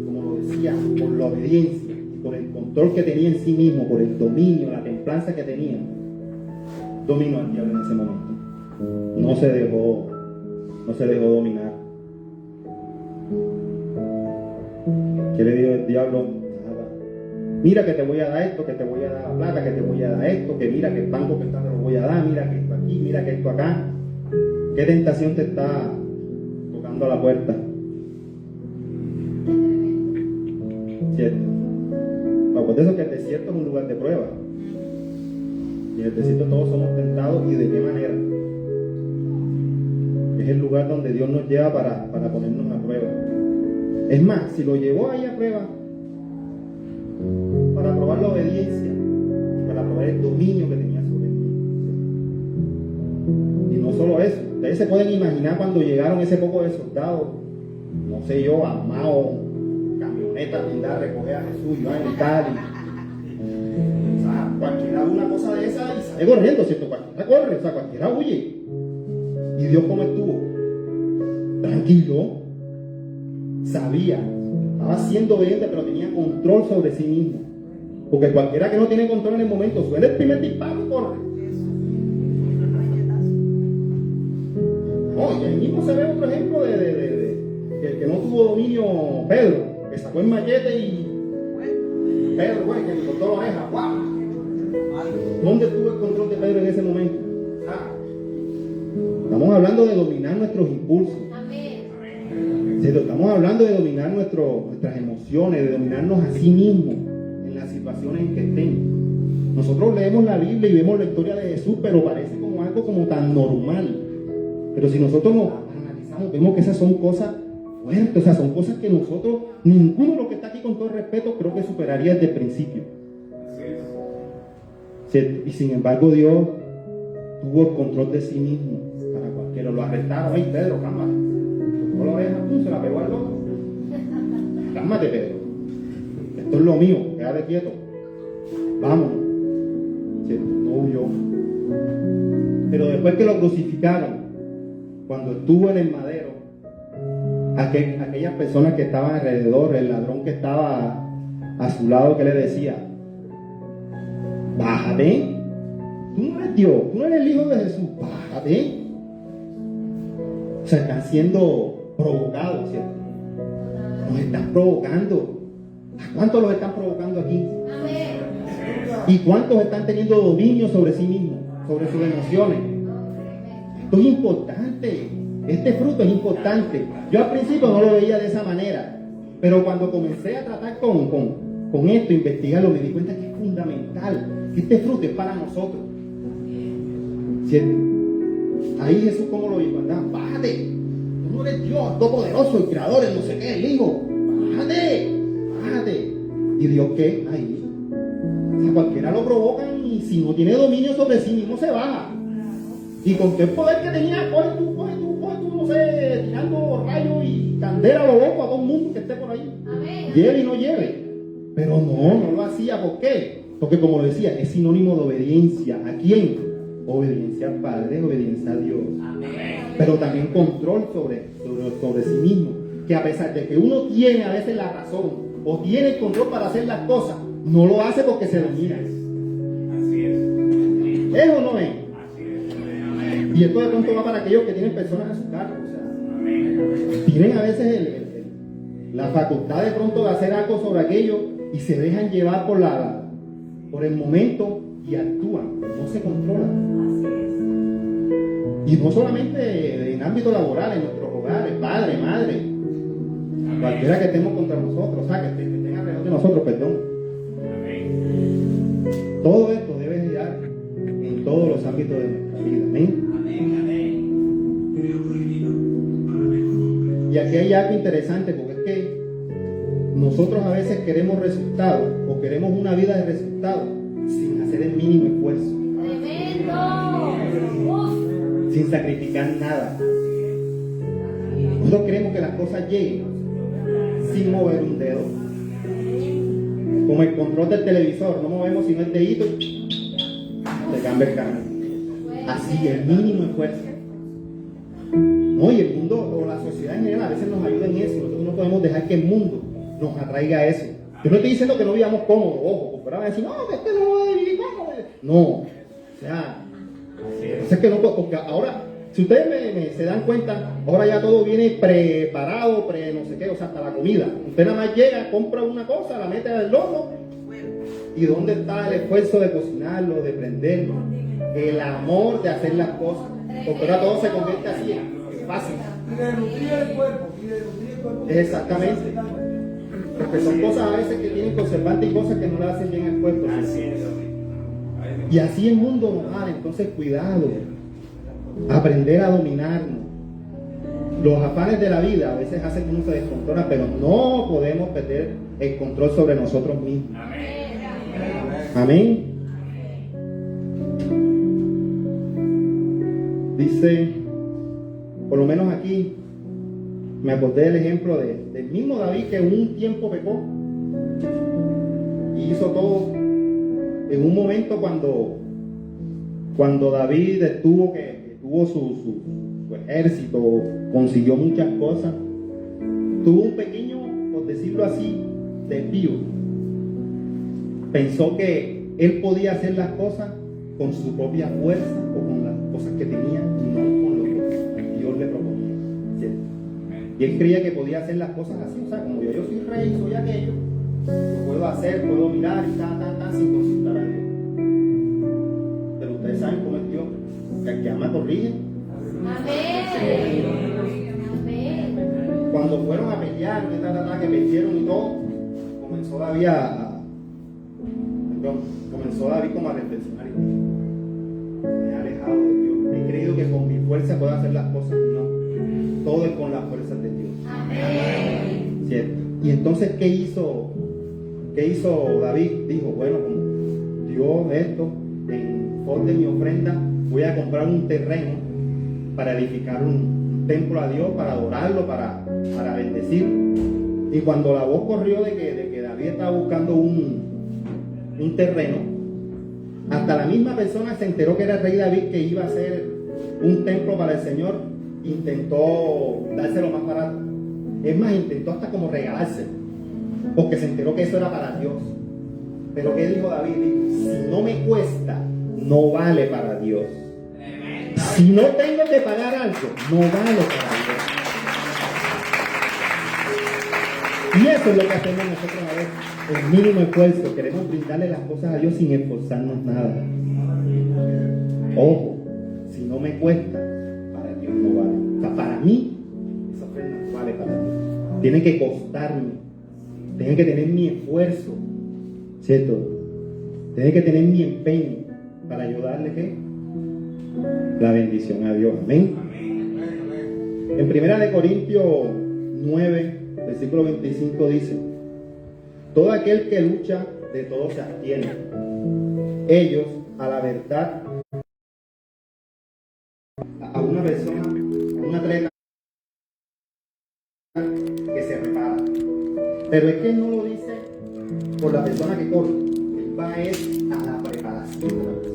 como lo decía, por la obediencia y por el control que tenía en sí mismo, por el dominio, la templanza que tenía, dominó al diablo en ese momento. No se dejó dominar. ¿Qué le dijo el diablo? Nada. Mira que te voy a dar esto, que te voy a dar la plata, que te voy a dar esto, que mira que el banco que está te lo voy a dar, mira que esto aquí, mira que esto acá. ¿Qué tentación te está tocando a la puerta? ¿Cierto? Bueno, pues de eso que el desierto es un lugar de prueba. Y en el desierto todos somos tentados, ¿y de qué manera? Es el lugar donde Dios nos lleva para ponernos a prueba. Es más, si lo llevó ahí a prueba para probar la obediencia y para probar el dominio que tenía sobre mí. Y no solo eso, ustedes se pueden imaginar cuando llegaron ese poco de soldados, no sé yo, armados, camionetas, a recoger a Jesús, y van y tal. O sea, cualquiera ve una cosa de esa y sale corriendo, ¿cierto? Cualquiera corre, o sea, cualquiera huye. ¿Y Dios cómo estuvo? Tranquilo. Sabía, estaba siendo obediente, pero tenía control sobre sí mismo. Porque cualquiera que no tiene control en el momento, suena el primer disparo y corre. No, y ahí mismo se ve otro ejemplo de que no tuvo dominio Pedro, que sacó el machete y Pedro, güey, que le cortó la oreja. ¡Wow! ¿Dónde estuvo el control de Pedro en ese momento? Estamos hablando de dominar nuestros impulsos. Estamos hablando de dominar nuestras emociones, de dominarnos a sí mismos en las situaciones en que estén. Nosotros leemos la Biblia y vemos la historia de Jesús, pero parece como algo como tan normal. Pero si nosotros nos analizamos, vemos que esas son cosas fuertes, o sea, son cosas que nosotros, ninguno de los que está aquí con todo el respeto, creo que superaría desde el principio. ¿Cierto? Y sin embargo Dios tuvo el control de sí mismo para cualquiera. Lo arrestaron, ¡ay Pedro, cámara! La oreja, se la pegó al otro. cálmate, Pedro. Esto es lo mío, quédate quieto. Vámonos. No huyó. Pero después que lo crucificaron, cuando estuvo en el madero, aquellas personas que estaban alrededor, el ladrón que estaba a su lado, que le decía: bájate, tú no eres Dios, tú no eres el Hijo de Jesús, bájate. O sea, están siendo provocados, ¿cierto? Nos están provocando. ¿A cuántos los están provocando aquí? ¿Y cuántos están teniendo dominio sobre sí mismos, sobre sus emociones? Esto es importante. Este fruto es importante. Yo al principio no lo veía de esa manera, pero cuando comencé a tratar con esto, investigarlo, me di cuenta que es fundamental, que este fruto es para nosotros. ¿Cierto? Ahí Jesús, ¿cómo lo dijo? ¿Verdad? Bájate. Tú no eres Dios, todopoderoso, el creador, el no sé qué, el Hijo. Bájate, bájate. ¿Y Dios qué? Ahí. O sea, cualquiera lo provocan y si no tiene dominio sobre sí mismo se baja. Y con qué poder que tenía, coge tú, no sé, tirando rayos y candela a lo loco a todo el mundo que esté por ahí. Amén. Lleve y no lleve. Pero no lo hacía. ¿Por qué? Porque, como lo decía, es sinónimo de obediencia. ¿A quién? Obediencia al Padre, obediencia a Dios. Amén. Pero también control sobre sí mismo. Que a pesar de que uno tiene a veces la razón o tiene el control para hacer las cosas, no lo hace porque se domina. Así es. ¿Es o no es? Así es. Y esto de pronto va para aquellos que tienen personas a su cargo. O sea, tienen a veces la facultad de pronto de hacer algo sobre aquello y se dejan llevar por el momento y actúan, no se controlan. Y no solamente en ámbito laboral, en nuestros hogares, padre, madre, cualquiera que estemos contra nosotros, o sea, que estén alrededor de nosotros, perdón. Todo esto debe girar en todos los ámbitos de nuestra vida. Amén. Y aquí hay algo interesante, porque es que nosotros a veces queremos resultados o queremos una vida de resultados sin hacer el mínimo esfuerzo, sin sacrificar nada. Nosotros queremos que las cosas lleguen sin mover un dedo, como el control del televisor, no movemos sino el dedito y se cambia el canal. Así, el mínimo esfuerzo. No, y el mundo o la sociedad en general a veces nos ayuda en eso. Nosotros no podemos dejar que el mundo nos atraiga a eso. Yo no estoy diciendo que no vivamos cómodos, ojo, porque ahora van a decir, no, que este no va a vivir cómodo. No, o sea, es que no, porque ahora, si ustedes se dan cuenta, ahora ya todo viene preparado, no sé qué, o sea, hasta la comida. Usted nada más llega, compra una cosa, la mete al horno, y ¿dónde está el esfuerzo de cocinarlo, de prenderlo? El amor de hacer las cosas, porque ahora todo se convierte así, es fácil. Exactamente. Porque son cosas a veces que tienen conservantes y cosas que no le hacen bien al cuerpo. Así es. Y así el mundo nos da, entonces cuidado. Aprender a dominarnos. Los afanes de la vida a veces hacen que uno se descontrola, pero no podemos perder el control sobre nosotros mismos. Amén. Dice, por lo menos aquí, me acordé del ejemplo del mismo David, que un tiempo pecó y hizo todo en un momento cuando David tuvo su ejército, consiguió muchas cosas, tuvo un pequeño, por decirlo así, desvío. Pensó que él podía hacer las cosas con su propia fuerza o con las cosas que tenía y no con lo que Dios le proponía, ¿cierto? Y él creía que podía hacer las cosas así, o sea, como yo soy rey, soy aquello, lo puedo hacer, puedo mirar y tal, sin consultar a Dios. Pero ustedes saben cómo es Dios, que el que ama corrige. Amén. Cuando fueron a pelear, que perdieron y todo, comenzó David como a reflexionar y me he alejado de Dios. He creído que con mi fuerza puedo hacer las cosas. No, todo es con las fuerzas de Dios. Amén. ¿Cierto? Y entonces, ¿qué hizo David? Dijo, bueno, como Dios esto, en pos de mi ofrenda, voy a comprar un terreno para edificar un templo a Dios, para adorarlo, para bendecir. Y cuando la voz corrió de que David estaba buscando un terreno, hasta la misma persona se enteró que era el rey David, que iba a hacer un templo para el Señor, intentó dárselo más barato. Es más, intentó hasta como regalárselo, porque se enteró que eso era para Dios. Pero ¿qué dijo David? Dijo, si no me cuesta, no vale para Dios. Si no tengo que pagar algo, no vale para Dios. Y eso es lo que hacemos nosotros a veces. El mínimo esfuerzo. Queremos brindarle las cosas a Dios sin esforzarnos nada. Ojo, si no me cuesta, para Dios no vale. O sea, para mí, esa ofrenda no vale para Dios. Tiene que costarme. Tiene que tener mi esfuerzo. ¿Cierto? Tiene que tener mi empeño para ayudarle, ¿qué? La bendición a Dios. Amén. En 1 Corintios 9, versículo 25 dice: todo aquel que lucha, de todo se abstiene. Ellos, a la verdad, a una persona, a un atleta que se prepara. Pero es que él no lo dice por la persona que corre. Él va a la preparación de la persona.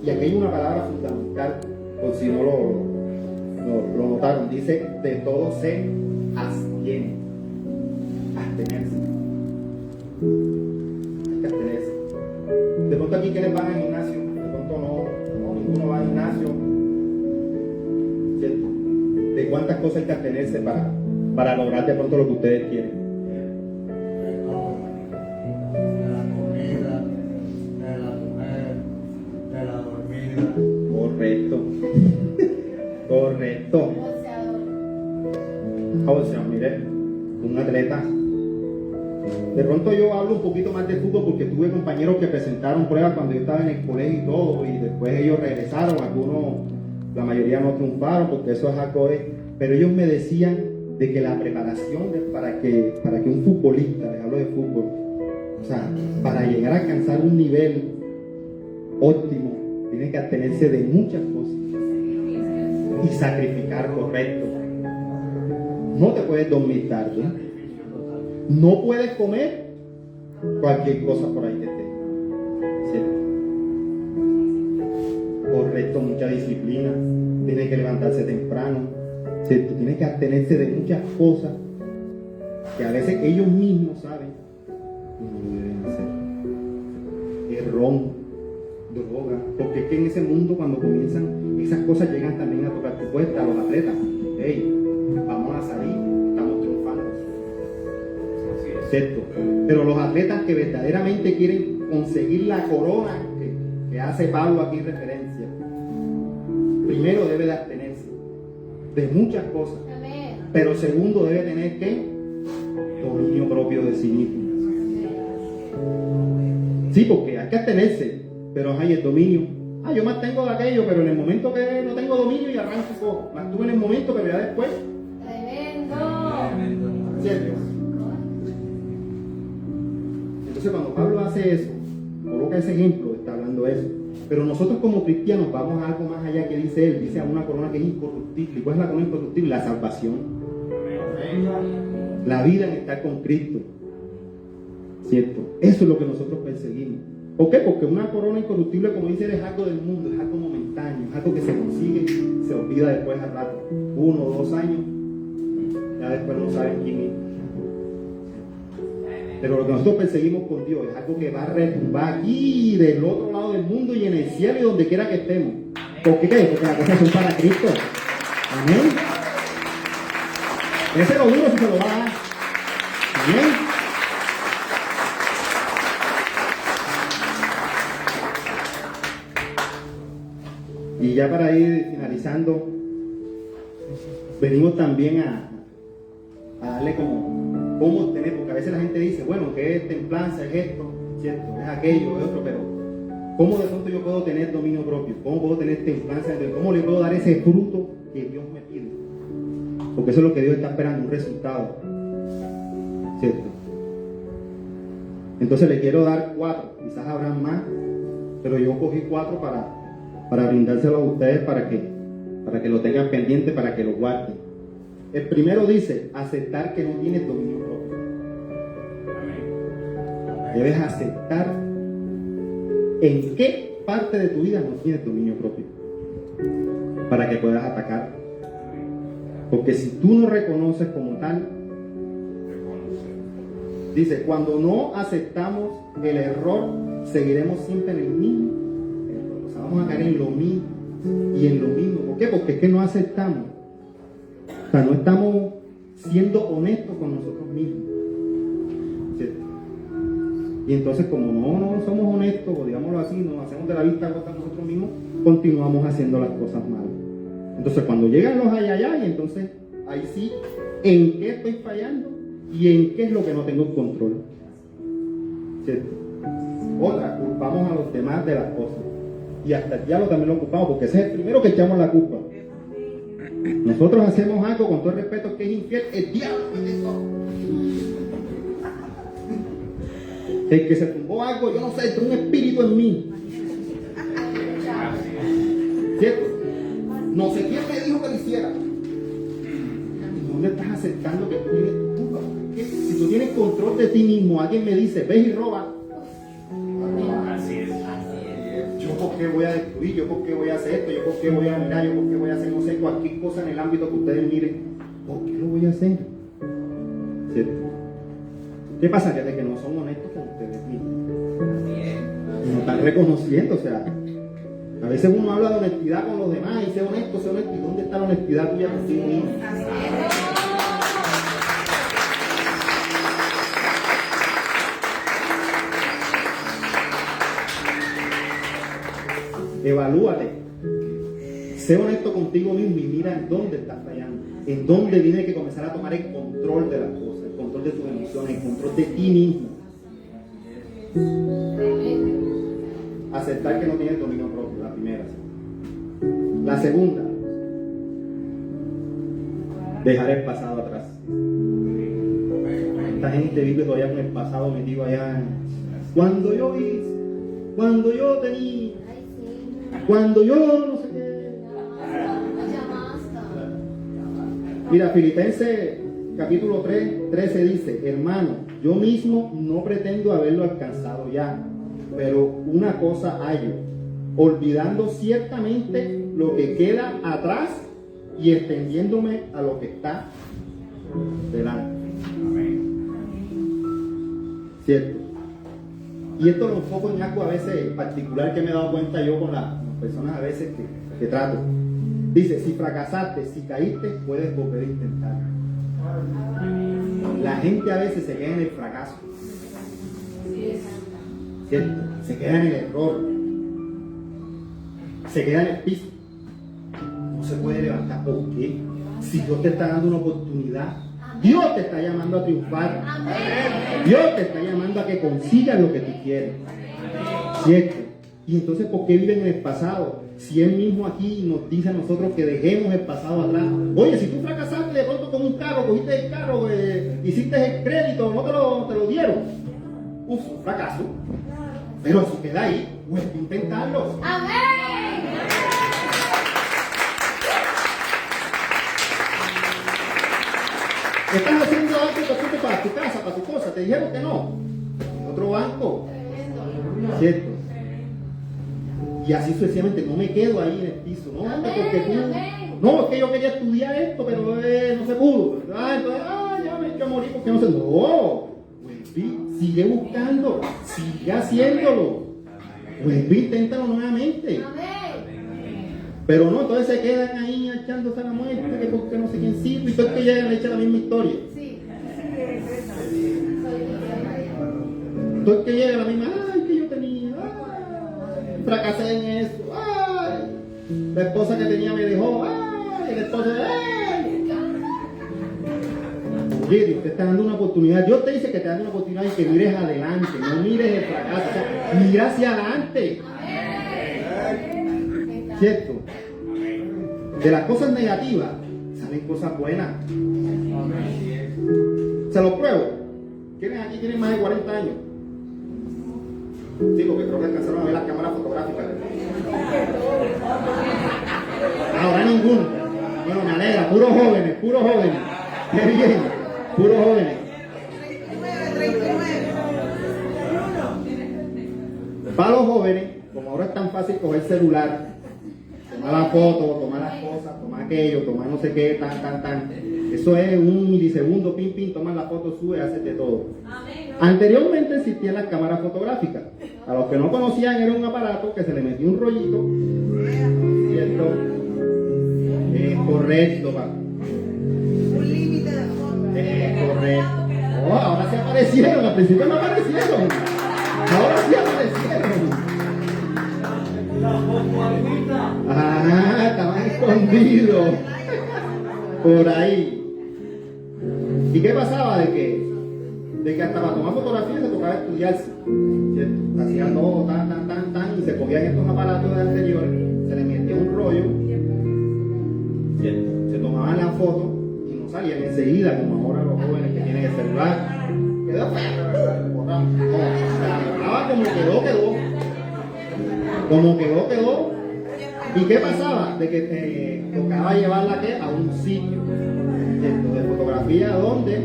Y aquí hay una palabra fundamental, por si no lo notaron. Dice, de todo se abstiene. Abstenerse. Hay que abstenerse. De pronto aquí quienes van al gimnasio, de pronto no, ninguno va al gimnasio. ¿Cierto? De cuántas cosas hay que abstenerse para lograr de pronto lo que ustedes quieren. Correcto. Correcto. Boxeador, mire, un atleta. De pronto yo hablo un poquito más de fútbol porque tuve compañeros que presentaron pruebas cuando yo estaba en el colegio y todo, y después ellos regresaron, algunos, la mayoría no triunfaron porque eso es algo pero ellos me decían de que la preparación para que un futbolista, les hablo de fútbol, o sea, para llegar a alcanzar un nivel óptimo, tiene que abstenerse de muchas cosas y sacrificar, correcto. No te puedes dormir tarde, no puedes comer cualquier cosa por ahí que esté, ¿cierto? Correcto, mucha disciplina, tiene que levantarse temprano, ¿cierto? Tiene que abstenerse de muchas cosas que a veces ellos mismos saben que no deben hacer. El ron, droga, porque es que en ese mundo cuando comienzan esas cosas llegan también a tocar tu puerta, a los atletas. Hey, vamos a salir, estamos triunfando, ¿cierto? Pero los atletas que verdaderamente quieren conseguir la corona que hace Pablo aquí referencia, primero debe de abstenerse de muchas cosas, pero segundo debe tener que dominio propio de sí mismo. Sí, porque hay que abstenerse, pero hay el dominio. Yo más tengo de aquello, pero en el momento que no tengo dominio y arranco, más tuve en el momento, pero ya después. Tremendo. ¿Cierto? Entonces cuando Pablo hace eso, coloca ese ejemplo, está hablando de eso. Pero nosotros como cristianos vamos a algo más allá que dice él, dice a una corona que es incorruptible. ¿Cuál es la corona incorruptible? La salvación. La vida en estar con Cristo. ¿Cierto? Eso es lo que nosotros perseguimos. ¿Por qué? Porque una corona incorruptible, como dice él, es algo del mundo, es algo momentáneo, es algo que se consigue, se olvida después al rato. 1 o 2 años, ya después no saben quién es. Pero lo que nosotros perseguimos con Dios es algo que va a retumbar aquí, del otro lado del mundo y en el cielo y donde quiera que estemos. ¿Por qué? Porque las cosas son para Cristo. Amén. Ese lo duro si se lo va a dar. Amén. Y ya para ir finalizando, venimos también a darle cómo obtener, porque a veces la gente dice, bueno, que es templanza, es esto, ¿cierto? Es aquello, es otro, pero ¿cómo de pronto yo puedo tener dominio propio? ¿Cómo puedo tener templanza? ¿Cómo le puedo dar ese fruto que Dios me pide? Porque eso es lo que Dios está esperando, un resultado, ¿cierto? Entonces le quiero dar 4, quizás habrán más, pero yo cogí 4 para brindárselo a ustedes para que lo tengan pendiente, para que lo guarden. El primero dice, aceptar que no tienes dominio propio. Debes aceptar en qué parte de tu vida no tienes dominio propio para que puedas atacar. Porque si tú no reconoces como tal, dice, cuando no aceptamos el error, seguiremos siempre en el mismo error. O sea, vamos a caer en lo mismo y en lo mismo. ¿Por qué? Porque es que no aceptamos. O sea, no estamos siendo honestos con nosotros mismos. ¿Cierto? Y entonces, como no somos honestos, o digámoslo así, nos hacemos de la vista gorda nosotros mismos, continuamos haciendo las cosas mal. Entonces, cuando llegan los ayayay, entonces, ahí sí, ¿en qué estoy fallando? ¿Y en qué es lo que no tengo control? ¿Cierto? Otra, culpamos a los demás de las cosas. Y hasta el diablo también lo ocupamos, porque ese es el primero que echamos la culpa. Nosotros hacemos algo, con todo el respeto, que es infiel, el diablo es eso. El que se tumbó algo, yo no sé, es un espíritu en mí. ¿Cierto? No sé quién me dijo que lo hiciera. ¿Y dónde estás aceptando que tú tienes tu culpa? Si tú tienes control de ti mismo, alguien me dice, ve y roba. Así es. Yo por qué voy a destruir, yo por qué voy a hacer esto, yo por qué voy a mirar, yo por qué voy a hacer, no sé, cualquier cosa en el ámbito que ustedes miren. ¿Por qué lo voy a hacer? ¿Cierto? ¿Qué pasa? Que no son honestos con ustedes mismos. No están reconociendo, o sea, a veces uno habla de honestidad con los demás y sé honesto, ¿y dónde está la honestidad tuya contigo mismo? Evalúate, sé honesto contigo mismo y mira en dónde estás fallando, en dónde tienes que comenzar a tomar el control de las cosas, el control de tus emociones, el control de ti mismo. Aceptar que no tienes dominio propio, la primera. La segunda, dejar el pasado atrás. Esta gente vive todavía con el pasado metido allá. Cuando yo hice, cuando yo tenía, cuando yo no sé qué. Mira, Filipenses capítulo 3, 13 dice, hermano, yo mismo no pretendo haberlo alcanzado ya, pero una cosa hallo, olvidando ciertamente lo que queda atrás y extendiéndome a lo que está delante. ¿Cierto? Y esto lo enfoco en algo a veces particular que me he dado cuenta yo con las personas a veces que trato. Dice, si fracasaste, si caíste, puedes volver a intentar. La gente a veces se queda en el fracaso. ¿Cierto? Se queda en el error. Se queda en el piso. No se puede levantar. ¿Por qué? Si Dios te está dando una oportunidad, Dios te está llamando a triunfar. Dios te está llamando a que consigas lo que tú quieres. ¿Cierto? Y entonces, ¿por qué viven en el pasado? Si Él mismo aquí nos dice a nosotros que dejemos el pasado atrás. Oye, si tú fracasaste de pronto con un carro, cogiste el carro, hiciste el crédito, no te lo dieron. Un fracaso. Pero si queda ahí, pues intentarlo. Amén. Estás haciendo algo que para tu casa, para tu cosa. Te dijeron que no. En otro banco. ¿Cierto? Y así sucesivamente, no me quedo ahí en el piso, no, porque tú, no, es que yo quería estudiar esto, pero no se pudo. Entonces, ya me he hecho a morir porque no se. No, pues, sigue buscando, sigue haciéndolo. Pues inténtalo nuevamente. Pero no, entonces se quedan ahí echándose a la muerte, que porque no sé quién sirve, y todo el que llega le echa la misma historia. Todo el que llega la misma, que yo tenía, fracasé en eso, la esposa que tenía me dejó, el esposo, Oye, Dios te está dando una oportunidad. Dios te dice que te da una oportunidad y que mires adelante, no mires el fracaso, mira hacia adelante. ¿Cierto? De las cosas negativas salen cosas buenas. Se los pruebo. ¿Quiénes aquí tienen más de 40 años? Sí, porque creo que alcanzaron a ver las cámaras fotográficas. Ahora ninguno. Bueno, me alegra, puros jóvenes. Qué bien, puros jóvenes. jóvenes, como ahora es tan fácil coger celular, tomar la foto, tomar las cosas, tomar aquello, tomar no sé qué, tan. Eso es un milisegundo, pim, pim, tomas la foto, sube, haces de todo. Anteriormente existían las cámaras fotográficas. A los que no conocían, era un aparato que se le metía un rollito, ¿cierto? Correcto, papi. Un límite de fotos. Correcto. Oh, ahora sí aparecieron, al principio no aparecieron. Ahora sí aparecieron. La foto ahorita. Ah, estaban escondidos. Por ahí. ¿Y qué pasaba? De que hasta para tomar fotografías se tocaba estudiarse. ¿Cierto? Hacían todo, tan, y se cogían estos aparatos de anteriores, se les metía un rollo, ¿cierto? Se tomaban las fotos y no salían enseguida, como ahora los jóvenes que tienen el celular. Quedó borrado. No, se grababa como quedó. Como quedó. ¿Y qué pasaba? De que tocaba llevarla a un sitio, ¿cierto? De fotografía donde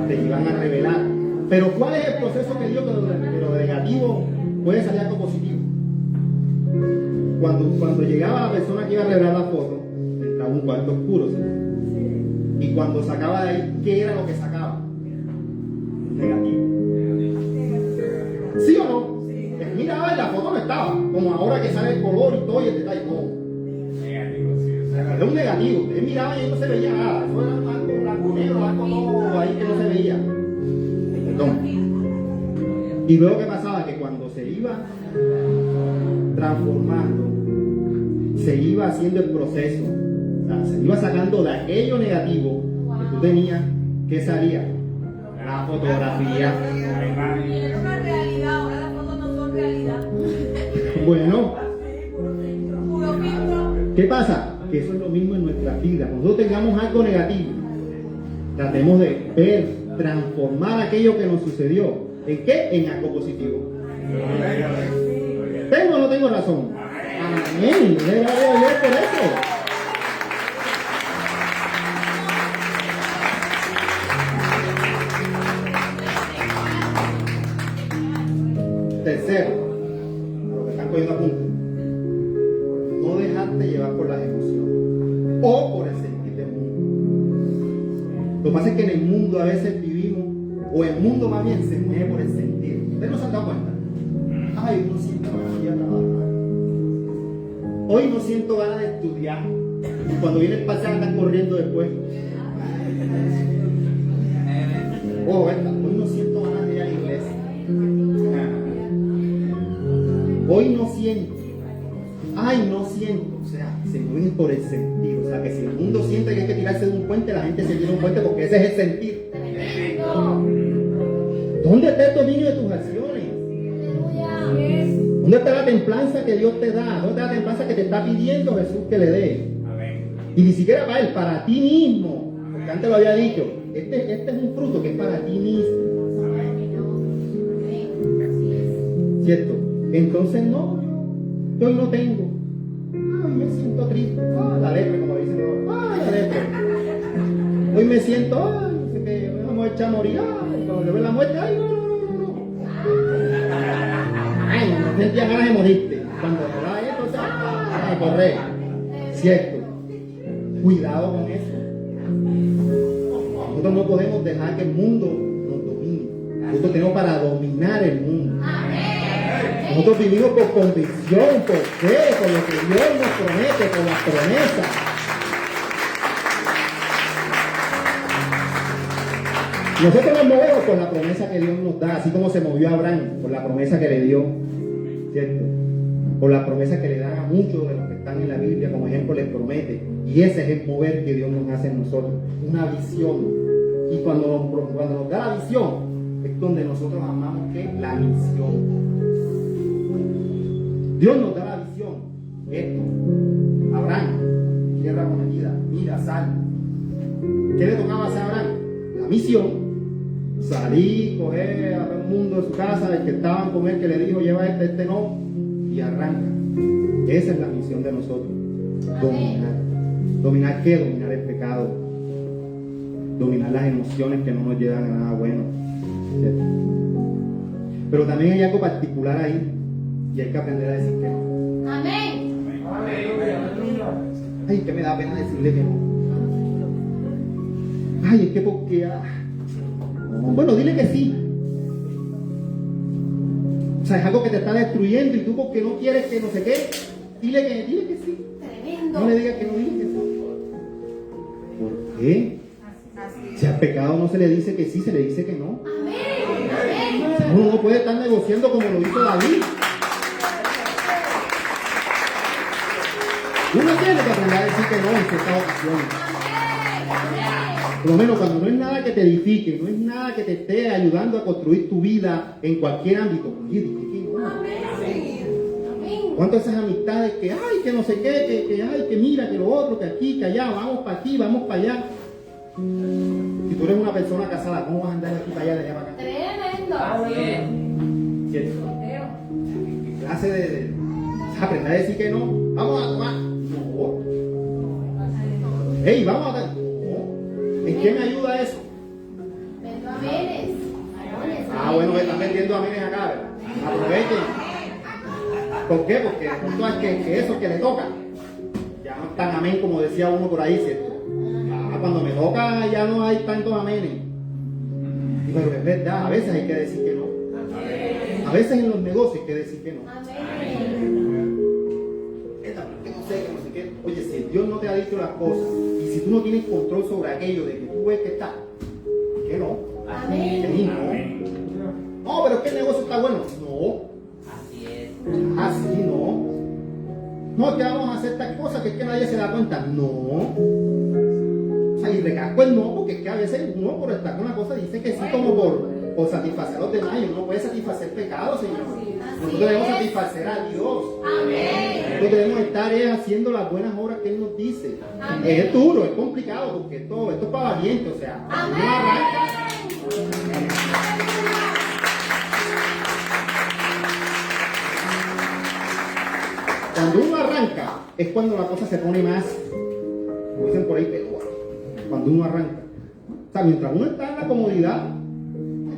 te iban a revelar. Pero ¿cuál es el proceso que dio que lo negativo puede salir algo positivo? Cuando llegaba la persona que iba a revelar la foto, entraba un cuarto oscuro, ¿sí? Y cuando sacaba de ahí, ¿qué era lo que sacaba? Negativo. ¿Sí o no? Miraba y la foto no estaba, como ahora que sale el color y todo y el detalle, no. Negativo, sí. Era un negativo. Él miraba y ahí no se veía nada. Eso era algo blanco negro, algo todo ahí que no se veía. Perdón. Y luego, ¿qué pasaba? Que cuando se iba transformando, se iba haciendo el proceso. O sea, se iba sacando de aquello negativo que tú tenías, que salía la fotografía. Era una realidad, ahora las fotos no son realidad. Bueno, Puro filtro. ¿qué pasa? Que eso es lo mismo en nuestra vida. Cuando nosotros tengamos algo negativo, tratemos de ver, transformar aquello que nos sucedió. ¿En qué? En algo positivo. ¿Tengo o no tengo razón? Amén. Gloria a Dios por eso. Tercero, a los que están cogiendo apuntes, no dejarte llevar por las emociones o por el sentir del mundo. Lo que pasa es que en el mundo a veces vivimos, o el mundo más bien se mueve por el sentir. ¿Ustedes no se han dado cuenta? Ay, no siento ganas de ir a trabajar. Hoy no siento ganas de estudiar. Y cuando viene el pasaje están corriendo después. Oh, esta, hoy no siento ganas de ir a la iglesia. Hoy no siento. Ay, no siento. O sea, se mueven por el sentir. O sea, que si el mundo siente que hay que tirarse de un puente, la gente se tira de un puente porque ese es el sentir. ¿Dónde está el dominio de tus acciones? ¿Dónde está la templanza que Dios te da? ¿Dónde está la templanza que te está pidiendo Jesús que le dé? Y ni siquiera para él, para ti mismo. Porque antes lo había dicho. Este es un fruto que es para ti mismo. ¿Cierto? Entonces no, yo hoy no tengo. Ay, me siento triste. La lepre, como dicen. La lepre. Hoy me siento, no sé qué, me vamos a echar a morir. Cuando yo veo la muerte, no. Ay, no sentía ganas de morirte. Cuando hablaba esto, correr. ¿Cierto? Cuidado con eso. Nosotros no podemos dejar que el mundo nos domine. Nosotros tenemos para dominar el mundo. Nosotros vivimos por convicción, por fe, por lo que Dios nos promete, por las promesas. Nosotros nos movemos por la promesa que Dios nos da, así como se movió Abraham por la promesa que le dio, ¿cierto? Por la promesa que le dan a muchos de los que están en la Biblia, como ejemplo les promete. Y ese es el mover que Dios nos hace en nosotros, una visión. Y cuando nos da la visión, es donde nosotros amamos que la misión. Dios nos da la visión. Esto, Abraham, tierra prometida, mira, sal. ¿Qué le tocaba hacer a Abraham? La misión. Salir, coger a todo el mundo de su casa, el que estaban con él, que le dijo, lleva este no, y arranca. Esa es la misión de nosotros. Dominar. ¿Dominar qué? Dominar el pecado. Dominar las emociones que no nos llevan a nada bueno. ¿Cierto? Pero también hay algo particular ahí y hay que aprender a decir que no. Amén. Ay, que me da pena decirle que no. Ay, es que porque... Bueno, dile que sí. O sea, es algo que te está destruyendo y tú porque no quieres que no sé qué, dile que sí. Tremendo. No le digas que no, dile que sí. ¿Por qué? Si al pecado no se le dice que sí, se le dice que no. Amén. Amén. Uno no puede estar negociando como lo hizo David. Uno tiene que aprender a decir que no en ciertas ocasiones. Por lo menos cuando no es nada que te edifique, no es nada que te esté ayudando a construir tu vida en cualquier ámbito. Oye, dije que no. Amén. ¿Cuántas esas amistades que, ay, que no sé qué, que ay, que mira, que lo otro, que aquí, que allá, vamos para aquí, vamos para allá? Si tú eres una persona casada, ¿cómo vas a andar de aquí para allá, de allá para acá? Tremendo. ¿Cierto? ¿Qué clase de aprender a decir que no? Vamos a tomar. No. Hey, vamos a dar. No. ¿En qué me ayuda eso? Vendo amenes. Bueno, me están vendiendo amenes acá, ¿verdad? Aprovechen. ¿Por qué? Porque de pronto es que eso que le toca ya no es tan amén como decía uno por ahí, ¿cierto? Cuando me toca ya no hay tantos amenes. Pero es verdad, a veces hay que decir que no. A veces en los negocios hay que decir que no. Que no sé, que no sé qué. Oye, si Dios no te ha dicho las cosas y si tú no tienes control sobre aquello de que tú ves que está, ¿por qué no? Amén. No, pero es que el negocio está bueno. No. Así no. No, es que vamos a hacer tal cosa que es que nadie se da cuenta. No. O sea, y recasco el no, porque es que a veces uno por estar con una cosa dice que sí como por satisfacer a los demás. Y uno no puede satisfacer pecados, Señor. Nosotros debemos satisfacer a Dios. Nosotros debemos estar haciendo las buenas obras que Él nos dice. Es duro, es complicado, porque esto es para valientes. O sea, uno arranca. Cuando uno arranca es cuando la cosa se pone más, como dicen por ahí, peluda. Cuando uno arranca. O sea, mientras uno está en la comodidad,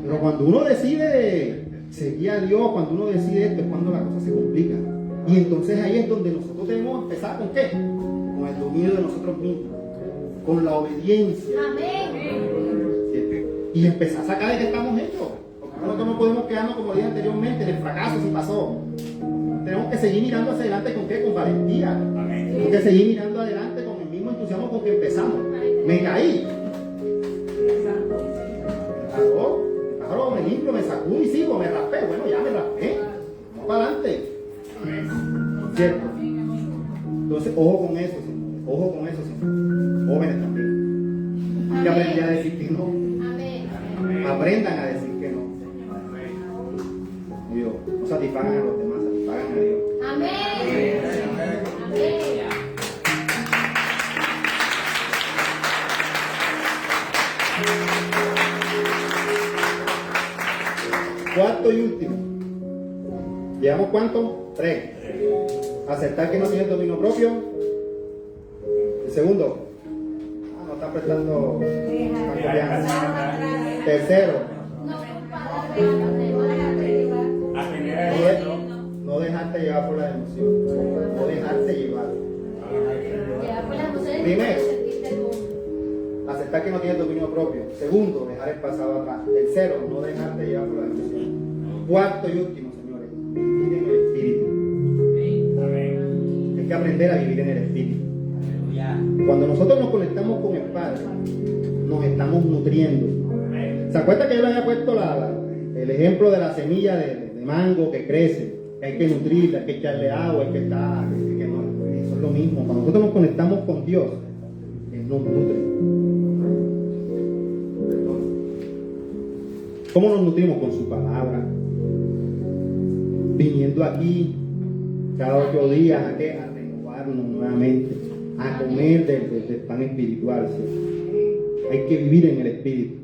pero cuando uno decide seguir a Dios, cuando uno decide esto, es cuando la cosa se complica. Y entonces ahí es donde nosotros debemos empezar ¿con qué? Con el dominio de nosotros mismos, con la obediencia. Y empezar a sacar de que estamos hechos. Porque nosotros no podemos quedarnos, como dije anteriormente, en el fracaso si pasó. Tenemos que seguir mirando hacia adelante ¿con qué? Con valentía. Tenemos que seguir mirando adelante con el mismo entusiasmo con que empezamos. Me caí. Me limpio, me sacudí y sigo, me raspé. Bueno, ya me raspé. Vamos para adelante. ¿Cierto? Entonces, ojo con eso, señor. Ojo con eso, señor. Jóvenes también. Hay que aprender a decir que no. Aprendan a decir que no. Dios, no satisfagan a los demás, satisfagan a Dios. Amén. Cuarto y último. ¿Llevamos cuánto? 3. Aceptar que no tiene dominio propio. El segundo. No está prestando confianza. Tercero. No dejarte llevar por la emoción. No dejarte llevar. Primero, aceptar que no tienes dominio propio. Segundo, dejar el pasado atrás. Tercero, no dejarte llevar por la emoción. Cuarto y último, señores, vivir en el Espíritu. Hay que aprender a vivir en el Espíritu. Cuando nosotros nos conectamos con el Padre, nos estamos nutriendo. ¿Se acuerda que yo le había puesto el ejemplo de la semilla de mango que crece? Hay que nutrirla, hay que echarle agua, hay que estar, que no, eso es lo mismo. Cuando nosotros nos conectamos con Dios, Él nos nutre. ¿Cómo nos nutrimos? Con su palabra. Viniendo aquí cada 8 días a renovarnos nuevamente, a comer del pan espiritual. ¿Sí? Hay que vivir en el Espíritu.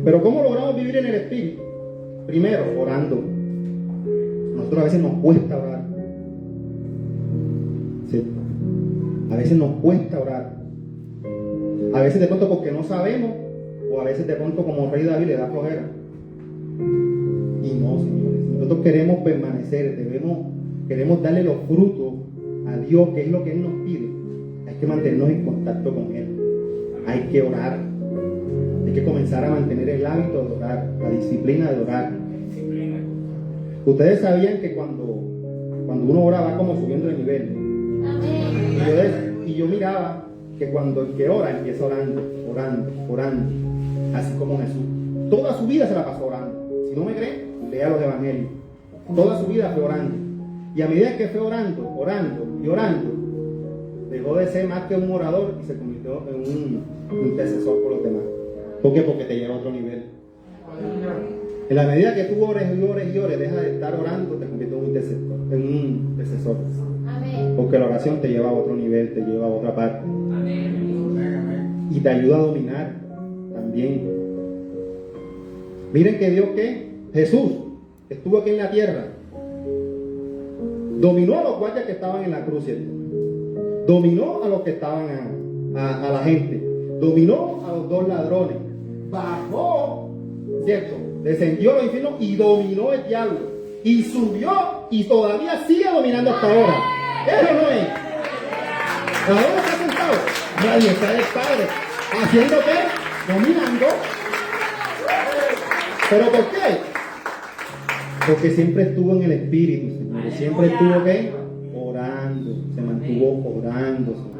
Pero ¿cómo logramos vivir en el Espíritu? Primero, orando. Nosotros a veces nos cuesta orar. ¿Sí? A veces nos cuesta orar. A veces de pronto porque no sabemos, o a veces de pronto como rey David le da flojera. Y no nosotros queremos permanecer, queremos darle los frutos a Dios, que es lo que Él nos pide, hay que mantenernos en contacto con Él, hay que orar, hay que comenzar a mantener el hábito de orar, la disciplina de orar. Ustedes sabían que cuando uno ora va como subiendo de nivel. Y yo miraba que cuando el que ora empieza orando, así como Jesús. Toda su vida se la pasó orando. Si no me creen, lea los evangelios. Toda su vida fue orando. Y a medida que fue orando, dejó de ser más que un orador y se convirtió en un intercesor por los demás. ¿Por qué? Porque te lleva a otro nivel. En la medida que tú ores, deja de estar orando, te convierte en un intercesor. Porque la oración te lleva a otro nivel, te lleva a otra parte. Y te ayuda a dominar también. Miren que Dios, Jesús estuvo aquí en la tierra. Dominó a los guardias que estaban en la cruz, ¿cierto? Dominó a los que estaban a la gente. Dominó a los 2 ladrones. Bajó, ¿cierto? Descendió a los infiernos y dominó el diablo. Y subió y todavía sigue dominando hasta ahora. Eso no es. ¿A dónde está sentado? Nadie está el Padre. ¿Haciendo qué? Dominando. ¿Pero por qué? Porque siempre estuvo en el Espíritu, Señor. Siempre estuvo ¿qué? Orando. Se mantuvo orando, Señor.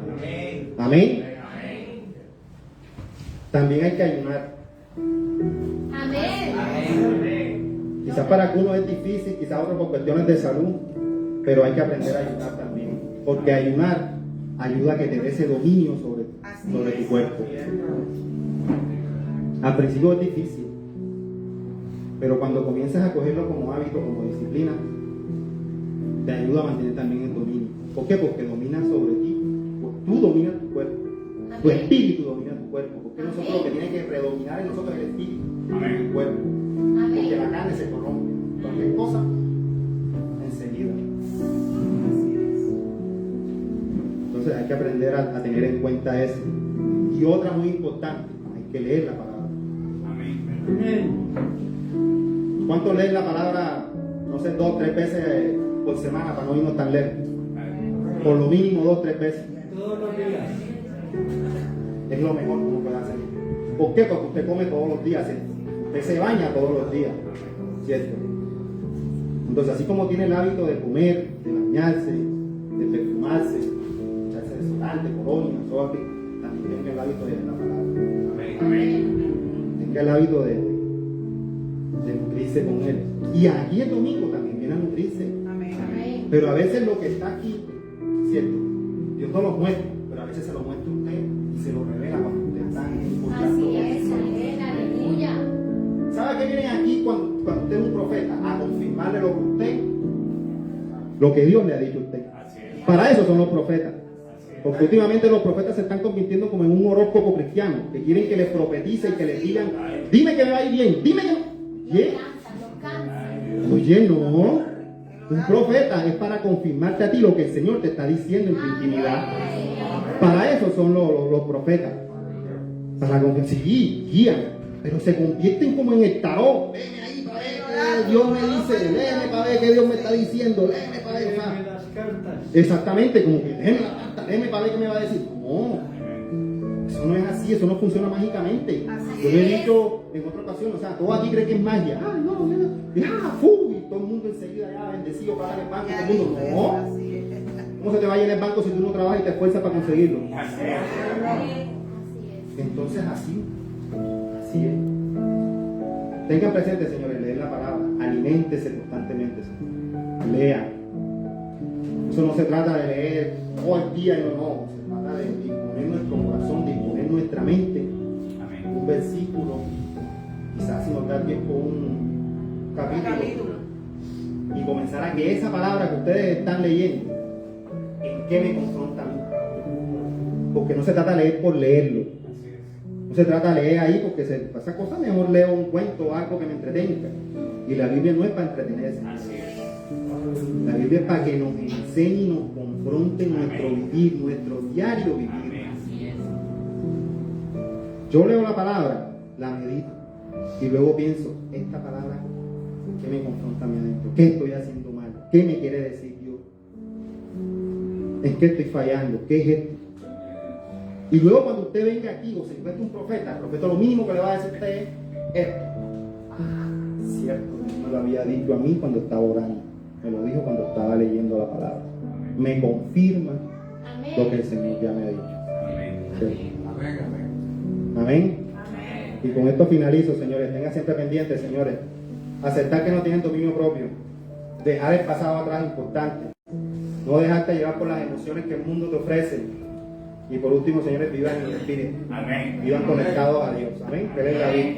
Amén. También hay que ayunar. Quizás para algunos es difícil, quizás otros por cuestiones de salud, pero hay que aprender a ayunar también, porque ayunar ayuda a que te dé ese dominio sobre tu cuerpo. Al principio es difícil, pero cuando comienzas a cogerlo como hábito, como disciplina, te ayuda a mantener también el dominio. ¿Por qué? Porque domina sobre ti. Tú dominas tu cuerpo, tu espíritu domina tu cuerpo, porque nosotros lo que tiene que predominar en nosotros es el espíritu, el cuerpo. Porque la carne se corrompe. Cualquier cosa, enseguida. Entonces hay que aprender a tener en cuenta eso. Y otra muy importante, hay que leer la palabra. ¿Cuánto leen la palabra, no sé, 2 o 3 veces por semana para no irnos tan lejos? Por lo mínimo 2 o 3 veces. Todos los días. Es lo mejor que uno puede hacer. ¿Por qué? Porque usted come todos los días, ¿cierto? Usted se baña todos los días, ¿cierto? Entonces, así como tiene el hábito de comer, de bañarse, de perfumarse, echarse desodorante, colonia, sope, también tenga el hábito de leer la palabra. Tenga el hábito de nutrirse con él. Y aquí el domingo también viene a nutrirse. Pero a veces lo que está aquí, ¿cierto? Dios no lo muestra, pero a veces se lo muestra usted y se lo revela cuando usted está escuchando. Así es, aleluya. ¿Sabe qué viene aquí cuando usted es un profeta? A confirmarle lo que Dios le ha dicho a usted. Para eso son los profetas. Porque últimamente los profetas se están convirtiendo como en un horóscopo cristiano, que quieren que les profetice y que les digan, dime que me va a ir bien, dime que ¿bien? Oye, no. Un profeta es para confirmarte a ti lo que el Señor te está diciendo en tu intimidad. Para eso son los profetas. Para confirmar, sí, guían. Pero se convierten como en el tarot. Léeme ahí para ver qué Dios me dice. Léeme para ver qué Dios me está diciendo. Léeme para ver. Las cartas. Exactamente, como que léeme la carta, léeme para ver qué me va a decir. No, eso no es así, eso no funciona mágicamente. Yo le he dicho en otra ocasión, o sea, todos aquí creen que es magia. Ah, no, y todo el mundo enseguida ya bendecido para el banco, todo el mundo. No. ¿Cómo se te va a ir en el banco si tú no trabajas y te esfuerzas para conseguirlo? Entonces así es. Tengan presente, señores, leer la palabra, aliméntese constantemente, lea. Eso no se trata de leer todo el día, no, se trata de disponer nuestro corazón, de disponer nuestra mente. Un versículo, quizás si nos da tiempo un capítulo, y comenzar a que esa palabra que ustedes están leyendo, ¿en qué me confronta a mí? Porque no se trata de leer por leerlo. No se trata de leer ahí porque se pasa cosas, mejor leo un cuento o algo que me entretenga. Y la Biblia no es para entretenerse. La Biblia es para que nos enseñe y nos confronte nuestro vivir, nuestro diario vivir. Yo leo la palabra, la medito y luego pienso, esta palabra, ¿Qué me confronta a mí adentro? ¿Qué estoy haciendo mal? ¿Qué me quiere decir Dios? ¿En qué estoy fallando? ¿Qué es esto? Y luego cuando usted venga aquí o se encuentre un profeta, el profeta lo mínimo que le va a decir a usted es esto. Cierto, Dios me lo había dicho a mí cuando estaba orando. Me lo dijo cuando estaba leyendo la palabra. Me confirma lo que el Señor ya me ha dicho. Sí. Amén. Y con esto finalizo, señores. Tengan siempre pendientes, señores. Aceptar que no tienen dominio propio. Dejar el pasado atrás, importante. No dejarte llevar por las emociones que el mundo te ofrece. Y por último, señores, vivan en el Espíritu. Amén. Vivan conectados a Dios. Amén. Que les David.